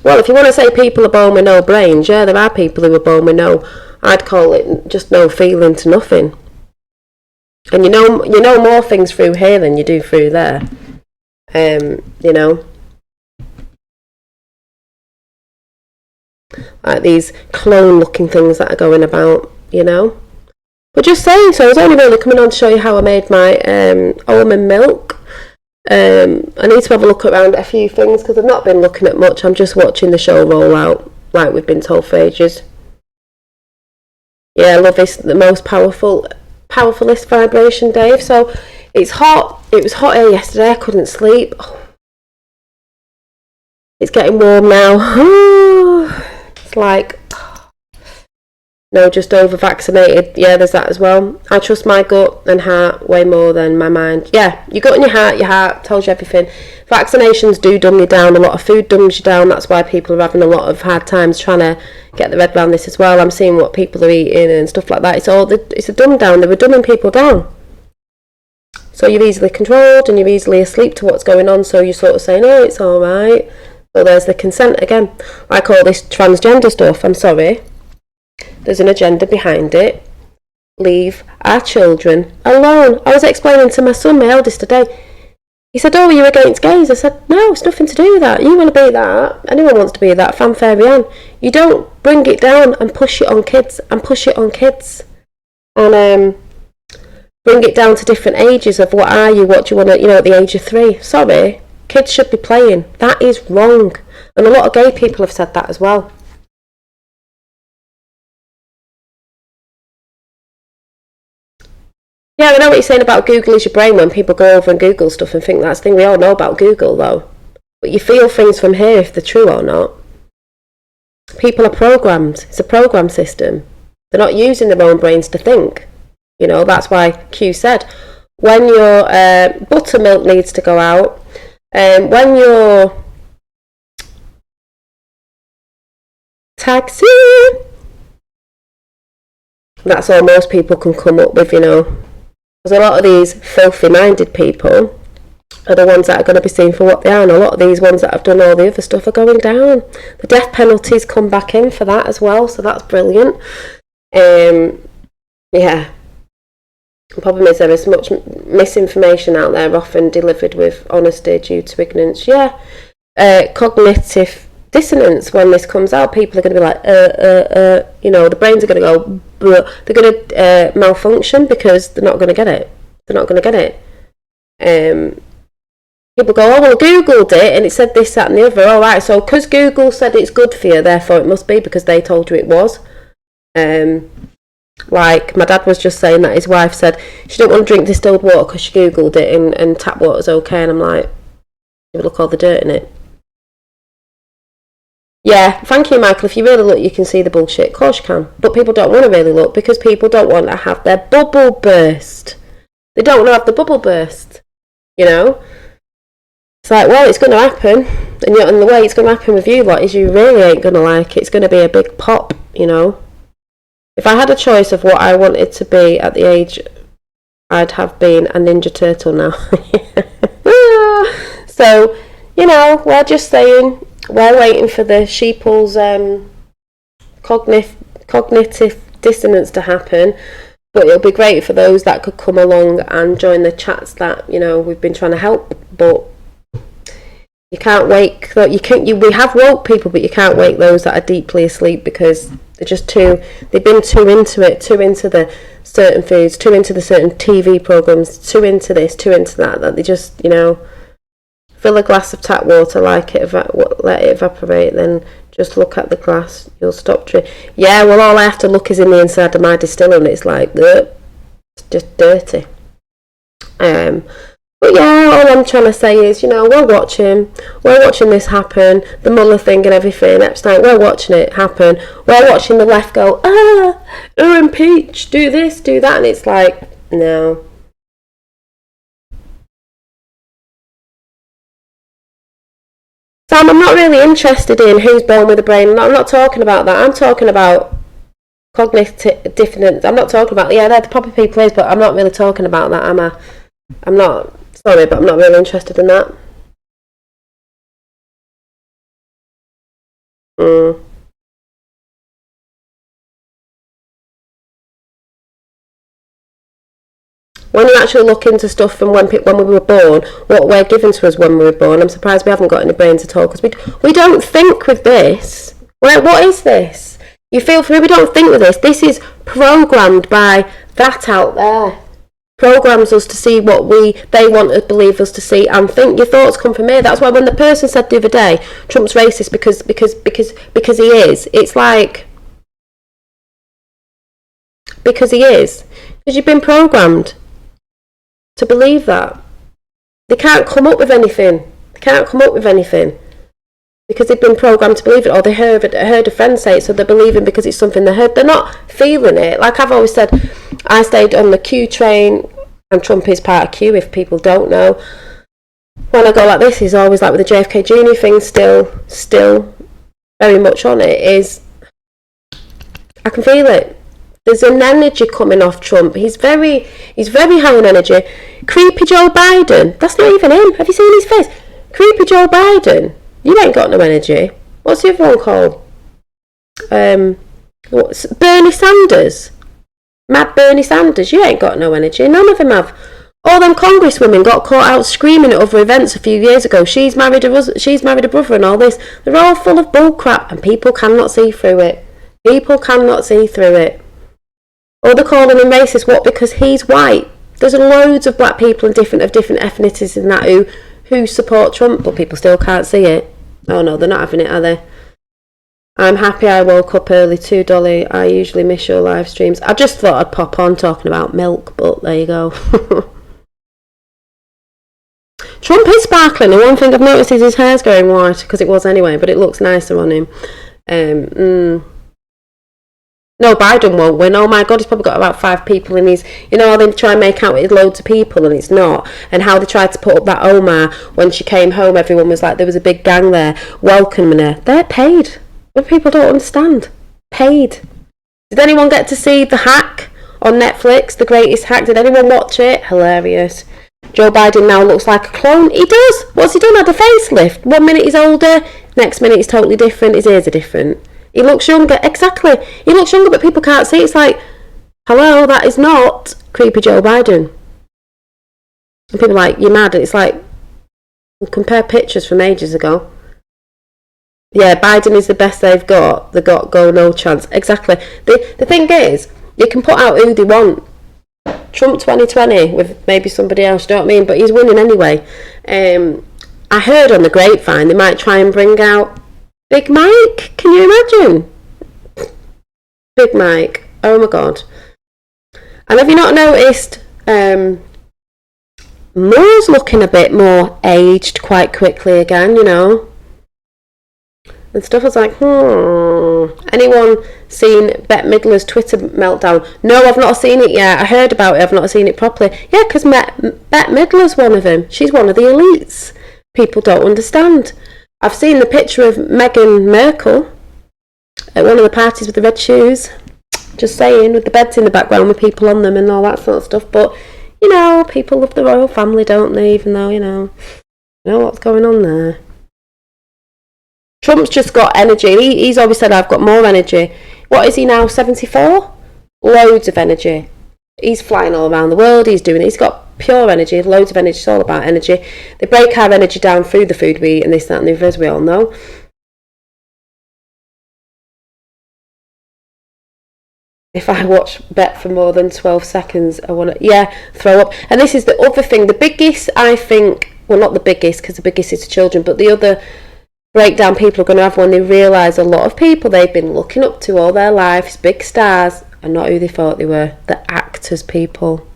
Well, if you want to say people are born with no brains, yeah, there are people who are born with no, I'd call it just no feeling to nothing. And you know more things through here than you do through there. You know. Like these clone-looking things that are going about, you know. But just saying, so I was only really coming on to show you how I made my almond milk. I need to have a look around at a few things because I've not been looking at much. I'm just watching the show roll out like we've been told for ages. Yeah, love is the most powerfulest vibration, Dave. So it's hot. It was hot here yesterday. I couldn't sleep. It's getting warm now. It's like, no, just over vaccinated. Yeah, there's that as well. I trust my gut and heart way more than my mind. Yeah, your gut and your heart tells you everything. Vaccinations do dumb you down. A lot of food dumbs you down. That's why people are having a lot of hard times trying to get their head around this as well. I'm seeing what people are eating and stuff like that. It's a dumb down. They were dumbing people down. So you're easily controlled and you're easily asleep to what's going on. So you're sort of saying, oh, it's all right. Well, there's the consent again. I call this transgender stuff. I'm sorry. There's an agenda behind it. Leave our children alone. I was explaining to my son, my eldest, today. He said, oh, you're against gays. I said, no, it's nothing to do with that. You want to be that. Anyone wants to be that. Fanfare on. You don't bring it down and push it on kids. And bring it down to different ages of what are you, what do you want to, you know, at the age of 3. Sorry. Kids should be playing. That is wrong. And a lot of gay people have said that as well. Yeah, I know what you're saying about Google is your brain when people go over and Google stuff and think that's the thing. We all know about Google, though. But you feel things from here if they're true or not. People are programmed. It's a program system. They're not using their own brains to think. You know, that's why Q said, when your buttermilk needs to go out, when your taxi, that's all most people can come up with, you know. Because a lot of these filthy-minded people are the ones that are going to be seen for what they are, and a lot of these ones that have done all the other stuff are going down. The death penalties come back in for that as well, so that's brilliant. Yeah. The problem is there is much misinformation out there, often delivered with honesty due to ignorance. Yeah. Cognitive dissonance, when this comes out, people are going to be like, the brains are going to go, bleh. They're going to malfunction because they're not going to get it. They're not going to get it. People go, oh, well, Googled it and it said this, that and the other. All right, so because Google said it's good for you, therefore it must be because they told you it was. Like, my dad was just saying that his wife said she didn't want to drink distilled water because she Googled it and tap water's okay. And I'm like, look, all the dirt in it. Yeah, thank you, Michael. If you really look, you can see the bullshit. Of course you can. But people don't want to really look because people don't want to have their bubble burst. They don't want to have the bubble burst, you know? It's like, well, it's going to happen. And the way it's going to happen with you lot is you really ain't going to like it. It's going to be a big pop, you know? If I had a choice of what I wanted to be at the age, I'd have been a Ninja Turtle now. So, you know, we're just saying, we're waiting for the sheeple's cognitive dissonance to happen. But it'll be great for those that could come along and join the chats that, you know, we've been trying to help. But you can't wake, we have woke people, but you can't wake those that are deeply asleep because they're just they've been too into it, too into the certain foods, too into the certain TV programs, too into this, too into that they just, you know, fill a glass of tap water, let it evaporate, then just look at the glass, you'll stop drinking. Yeah, well, all I have to look is in the inside of my distiller and it's like, it's just dirty. But yeah, all I'm trying to say is, you know, we're watching this happen, the Mueller thing and everything, Epstein, we're watching it happen. We're watching the left go, impeach, do this, do that, and it's like, no. Sam, I'm not really interested in who's born with a brain. I'm not talking about that. I'm talking about cognitive dissonance. I'm not talking about, they're the proper people, but I'm not really talking about that, am I? I'm not. Sorry, but I'm not really interested in that. When you actually look into stuff from when we were born, what we're given to us when we were born, I'm surprised we haven't got any brains at all, because we don't think with this. What is this? You feel for me, we don't think with this. This is programmed by that out there. Programs us to see what they want to believe us to see and think. Your thoughts come from here. That's why when the person said the other day Trump's racist because he is, it's like, because he is, because you've been programmed to believe that. They can't come up with anything because they've been programmed to believe it, or they heard a friend say it, so they're believing because it's something they heard. They're not feeling it. Like I've always said, I stayed on the Q train, and Trump is part of Q, if people don't know. When I go like this, he's always like with the JFK Jr. thing, still very much on it, is I can feel it. There's an energy coming off Trump. He's very high on energy. Creepy Joe Biden, that's not even him. Have you seen his face? Creepy Joe Biden, you ain't got no energy. What's the other one called? Bernie Sanders. Mad Bernie Sanders, you ain't got no energy. None of them have. All them congresswomen got caught out screaming at other events a few years ago. She's married a brother and all this. They're all full of bull crap and people cannot see through it. Or they're calling him racist. What? Because he's white. There's loads of black people and different ethnicities in that who support Trump, but people still can't see it. Oh no, they're not having it, are they? I'm happy I woke up early too, Dolly. I usually miss your live streams. I just thought I'd pop on talking about milk, but there you go. Trump is sparkling, and one thing I've noticed is his hair's going white, because it was anyway, but it looks nicer on him. No, Biden won't win. Oh my God, he's probably got about 5 people in his... You know how they try and make out with loads of people and it's not? And how they tried to put up that Omar when she came home, everyone was like, there was a big gang there welcoming her. They're paid. But people don't understand. Paid. Did anyone get to see The Hack on Netflix? The Greatest Hack? Did anyone watch it? Hilarious. Joe Biden now looks like a clone. He does. What's he done? Had a facelift. 1 minute he's older, next minute he's totally different. His ears are different. He looks younger. Exactly. He looks younger, but people can't see. It's like, hello, that is not creepy Joe Biden. And people are like, you're mad. It's like, compare pictures from ages ago. Yeah, Biden is the best they've got. They got go no chance. Exactly. The thing is, you can put out who they want. Trump 2020 with maybe somebody else, do you know what I mean? But he's winning anyway. I heard on the grapevine they might try and bring out Big Mike. Can you imagine? Big Mike. Oh my God. And have you not noticed Moore's looking a bit more aged quite quickly again, you know? And stuff was like, Anyone seen Bette Midler's Twitter meltdown? No, I've not seen it yet. I heard about it, I've not seen it properly. Yeah, because Bette Midler's one of them. She's one of the elites. People don't understand. I've seen the picture of Meghan Markle at one of the parties with the red shoes. Just saying, with the beds in the background with people on them and all that sort of stuff. But, you know, people love the royal family, don't they? Even though, you know what's going on there. Trump's just got energy. He's always said, I've got more energy. What is he now, 74? Loads of energy. He's flying all around the world. He's got pure energy, loads of energy. It's all about energy. They break our energy down through the food we eat and this, that and the other, as we all know. If I watch Bet for more than 12 seconds, I want to, throw up. And this is the other thing. The biggest, I think, well, not the biggest, because the biggest is the children, but the other breakdown people are going to have when they realise a lot of people they've been looking up to all their lives, big stars, are not who they thought they were. The actors, people.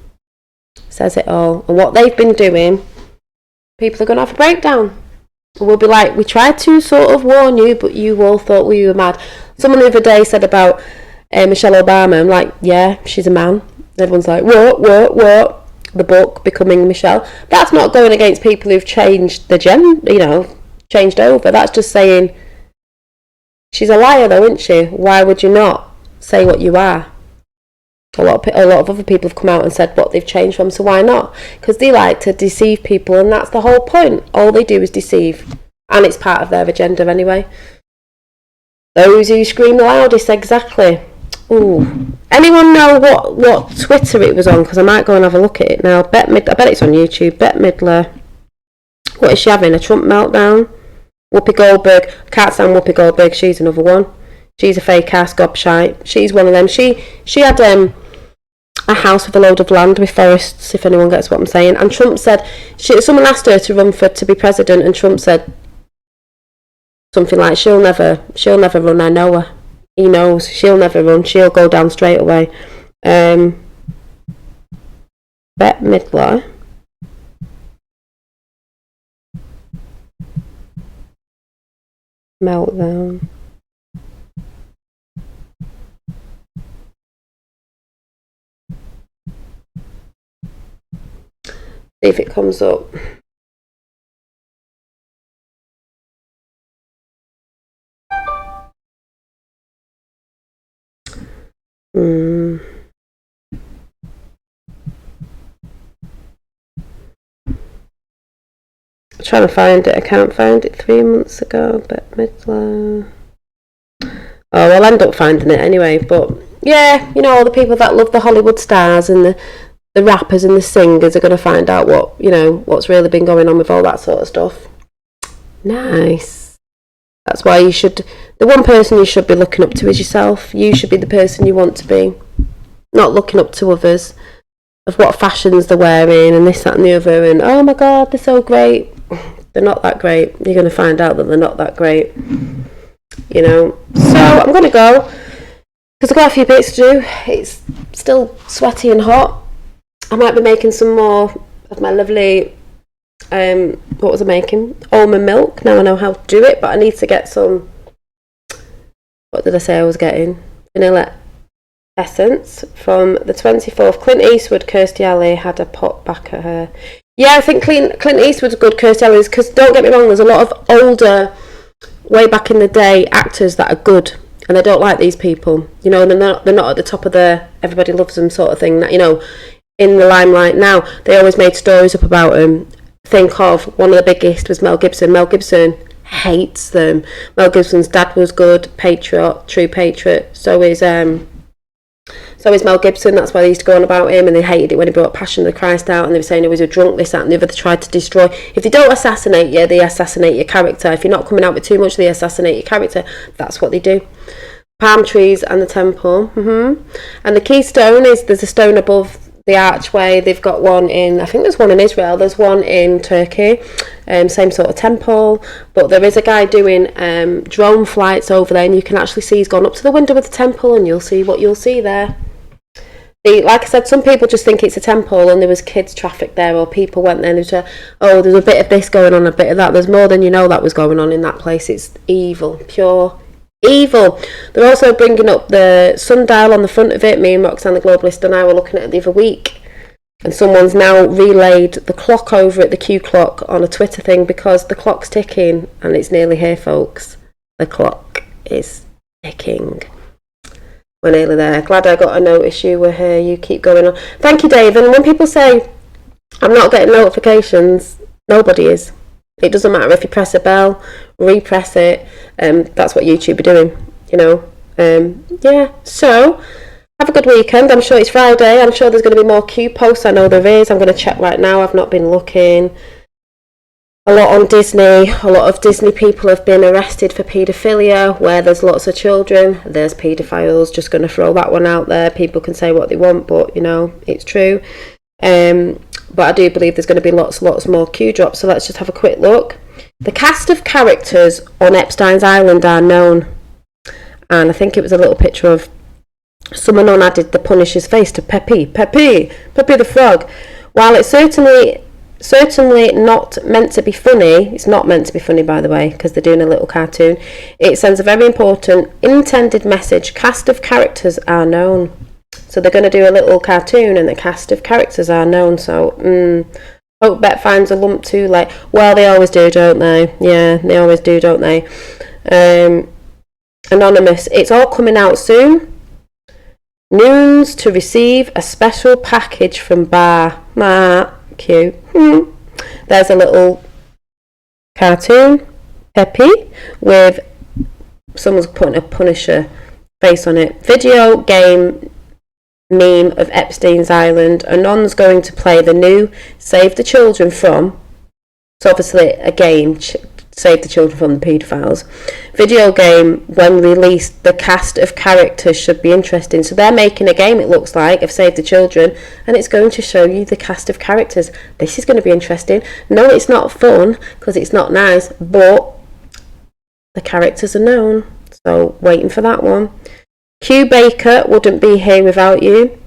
Says it all. And what they've been doing, people are going to have a breakdown. And we'll be like, we tried to sort of warn you, but you all thought we were mad. Someone the other day said about Michelle Obama. I'm like, yeah, she's a man. Everyone's like, what? The book, Becoming Michelle. That's not going against people who've changed the changed over. That's just saying she's a liar though, isn't she? Why would you not say what you are? A lot of other people have come out and said what they've changed from, so why not? Because they like to deceive people, and that's the whole point. All they do is deceive, and it's part of their agenda anyway. Those who scream the loudest, exactly. Ooh. Anyone know what Twitter it was on? Because I might go and have a look at it now. I bet it's on YouTube. Bette Midler. What is she having? A Trump meltdown? Whoopi Goldberg. I can't stand Whoopi Goldberg. She's another one. She's a fake ass gobshite. She's one of them. She had a house with a load of land with forests, if anyone gets what I'm saying. And Trump said, someone asked her to run to be president, and Trump said something like, she'll never run, I know her. He knows she'll never run, she'll go down straight away. Bette Midler. Meltdown. See if it comes up. I'm trying to find it. I can't find it. 3 months ago. Bette Midler. Oh, I'll end up finding it anyway. But yeah, all the people that love the Hollywood stars and the rappers and the singers are going to find out what's really been going on with all that sort of stuff. Nice. That's why the one person you should be looking up to is yourself. You should be the person you want to be. Not looking up to others of what fashions they're wearing and this, that and the other, and oh my God, they're so great. They're not that great. You're going to find out that they're not that great. So I'm going to go because I've got a few bits to do. It's still sweaty and hot. I might be making some more of my lovely, what was I making? Almond milk. Now I know how to do it, but I need to get some, what did I say I was getting? Vanilla essence from the 24th. Clint Eastwood, Kirstie Alley had a pot back at her. Yeah, I think Clint Eastwood's good, Kirstie Alley's, because don't get me wrong, there's a lot of older, way back in the day, actors that are good, and they don't like these people. They're not at the top of the everybody loves them sort of thing. That in the limelight now. They always made stories up about them. Think of one of the biggest was Mel Gibson. Mel Gibson hates them. Mel Gibson's dad was good, patriot, true patriot. So is Mel Gibson. That's why they used to go on about him, and they hated it when he brought Passion of the Christ out, and they were saying he was a drunk, this, that and the other. They tried to destroy. If they don't assassinate you, they assassinate your character. If you're not coming out with too much, they assassinate your character. That's what they do. Palm trees and the temple. And the keystone is, there's a stone above the archway. They've got one in, I think there's one in Israel, there's one in Turkey, same sort of temple, but there is a guy doing drone flights over there, and you can actually see he's gone up to the window of the temple, and you'll see what you'll see there. Like I said, some people just think it's a temple and there was kids trafficked there, or people went there and they said, oh, there's a bit of this going on, a bit of that. There's more than you know that was going on in that place. It's evil, pure evil. They're also bringing up the sundial on the front of it. Me and Roxanne the Globalist and I were looking at it the other week, and someone's now relayed the clock over at the Q clock on a Twitter thing, because the clock's ticking and it's nearly here, folks. The clock is ticking. We're nearly there. Glad I got a notice you were here. You keep going on. Thank you, Dave. And when people say I'm not getting notifications, nobody is. It doesn't matter if you press a bell, repress it. That's what YouTube are doing, you know. Yeah. So have a good weekend. I'm sure it's Friday. I'm sure there's going to be more Q posts. I know there is. I'm going to check right now. I've not been looking. A lot on Disney. A lot of Disney people have been arrested for paedophilia, where there's lots of children. There's paedophiles. Just going to throw that one out there. People can say what they want, but, you know, it's true. But I do believe there's going to be lots more Q drops. So let's just have a quick look. The cast of characters on Epstein's Island are known. And I think it was a little picture of someone added the Punisher's face to Pepe the Frog. While it's certainly not meant to be funny, it's not meant to be funny, by the way, because they're doing a little cartoon, it sends a very important intended message. Cast of characters are known. So they're going to do a little cartoon and the cast of characters are known. So hope Bet finds a lump too late. Well, they always do, don't they? Yeah, they always do, don't they? Anonymous, it's all coming out soon. Noons to receive a special package from Bar. Cute. There's a little cartoon, Pepe, with someone's putting a Punisher face on it. Video game meme of Epstein's Island. Anon's going to play the new Save the Children from. So obviously a game, Save the Children from the Paedophiles. Video game, when released, the cast of characters should be interesting. So they're making a game, it looks like, of Save the Children, and it's going to show you the cast of characters. This is going to be interesting. No, it's not fun, because it's not nice, but the characters are known. So waiting for that one. Q Baker wouldn't be here without you,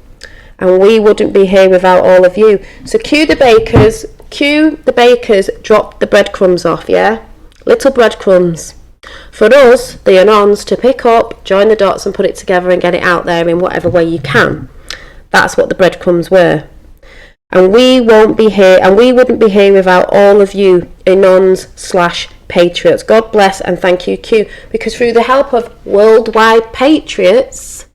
and we wouldn't be here without all of you. So Q the bakers dropped the breadcrumbs off, yeah? Little breadcrumbs for us, the Anons, to pick up, join the dots and put it together and get it out there in whatever way you can. That's what the breadcrumbs were. And we won't be here, and we wouldn't be here without all of you Anons/Patriots. God bless and thank you, Q, because through the help of worldwide patriots,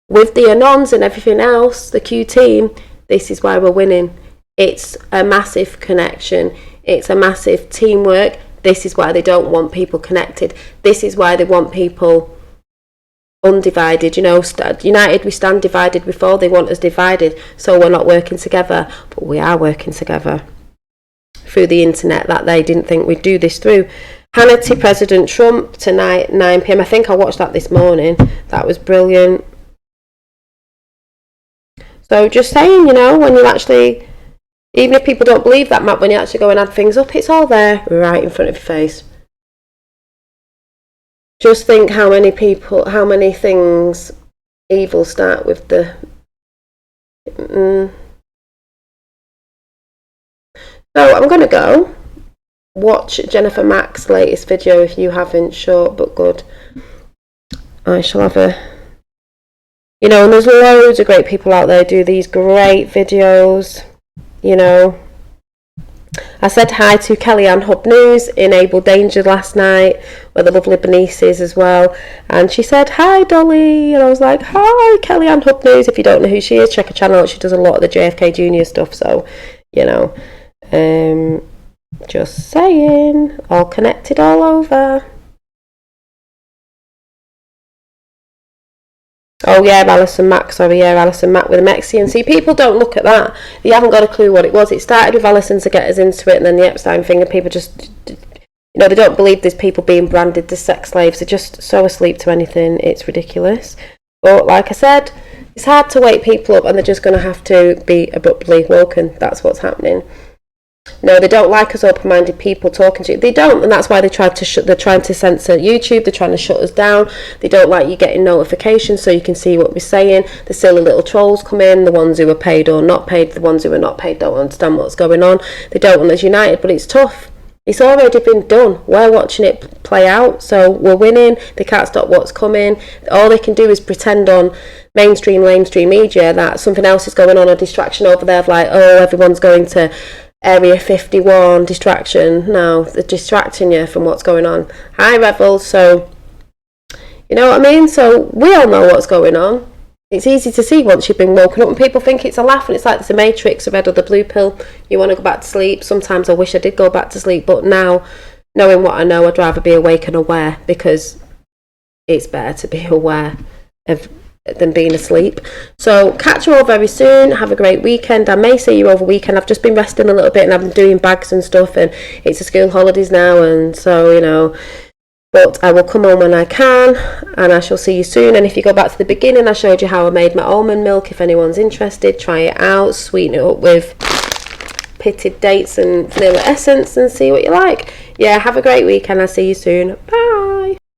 with the Anons and everything else, the Q team, this is why we're winning. It's a massive connection. It's a massive teamwork. This is why they don't want people connected. This is why they want people undivided. You know, united we stand, divided we fall. They want us divided, so we're not working together. But we are working together through the internet that they didn't think we'd do this through. Hannity, President Trump, tonight, 9 p.m. I think I watched that this morning. That was brilliant. So just saying, you know, when you actually... Even if people don't believe that map, when you actually go and add things up, it's all there, right in front of your face. Just think how many things evil start with the... So I'm going to go watch Jennifer Mack's latest video if you haven't. Short but good. I shall have a... You know, and there's loads of great people out there who do these great videos. You know, I said hi to Kellyanne Hub News in Able Danger last night. where the lovely Bernice is as well. And she said, "Hi Dolly," and I was like, "Hi Kellyanne Hub News." If you don't know who she is, check her channel out. She does a lot of the JFK Jr. stuff, so you know, just saying, all connected all over. Oh yeah, Alison Mack, sorry, yeah, Alison Mack with a Mexican. See, people don't look at that. They haven't got a clue what it was. It started with Alison to get us into it, and then the Epstein thing, and people just, you know, they don't believe there's people being branded as sex slaves. They're just so asleep to anything. It's ridiculous. But like I said, it's hard to wake people up, and they're just going to have to be abruptly woken. That's what's happening. No, they don't like us open-minded people talking to you. They don't, and that's why they're trying to censor YouTube. They're trying to shut us down. They don't like you getting notifications so you can see what we're saying. The silly little trolls come in, the ones who are paid or not paid. The ones who are not paid don't understand what's going on. They don't want us united, but it's tough. It's already been done. We're watching it play out, so we're winning. They can't stop what's coming. All they can do is pretend on mainstream media that something else is going on, a distraction over there of like, oh, everyone's going to Area 51, distraction. No, they're distracting you from what's going on. Hi, Revels. So, you know what I mean? So, we all know what's going on. It's easy to see once you've been woken up, and people think it's a laugh, and it's like there's a Matrix, a red or the blue pill. You want to go back to sleep. Sometimes I wish I did go back to sleep, but now, knowing what I know, I'd rather be awake and aware, because it's better to be aware than being asleep. So catch you all very soon. Have a great weekend. I may see you over weekend. I've just been resting a little bit, and I've been doing bags and stuff, and it's the school holidays now, and so, you know, but I will come on when I can, and I shall see you soon. And if you go back to the beginning, I showed you how I made my almond milk. If anyone's interested, try it out. Sweeten it up with pitted dates and vanilla essence and see what you like. Yeah, have a great weekend. I'll see you soon. Bye.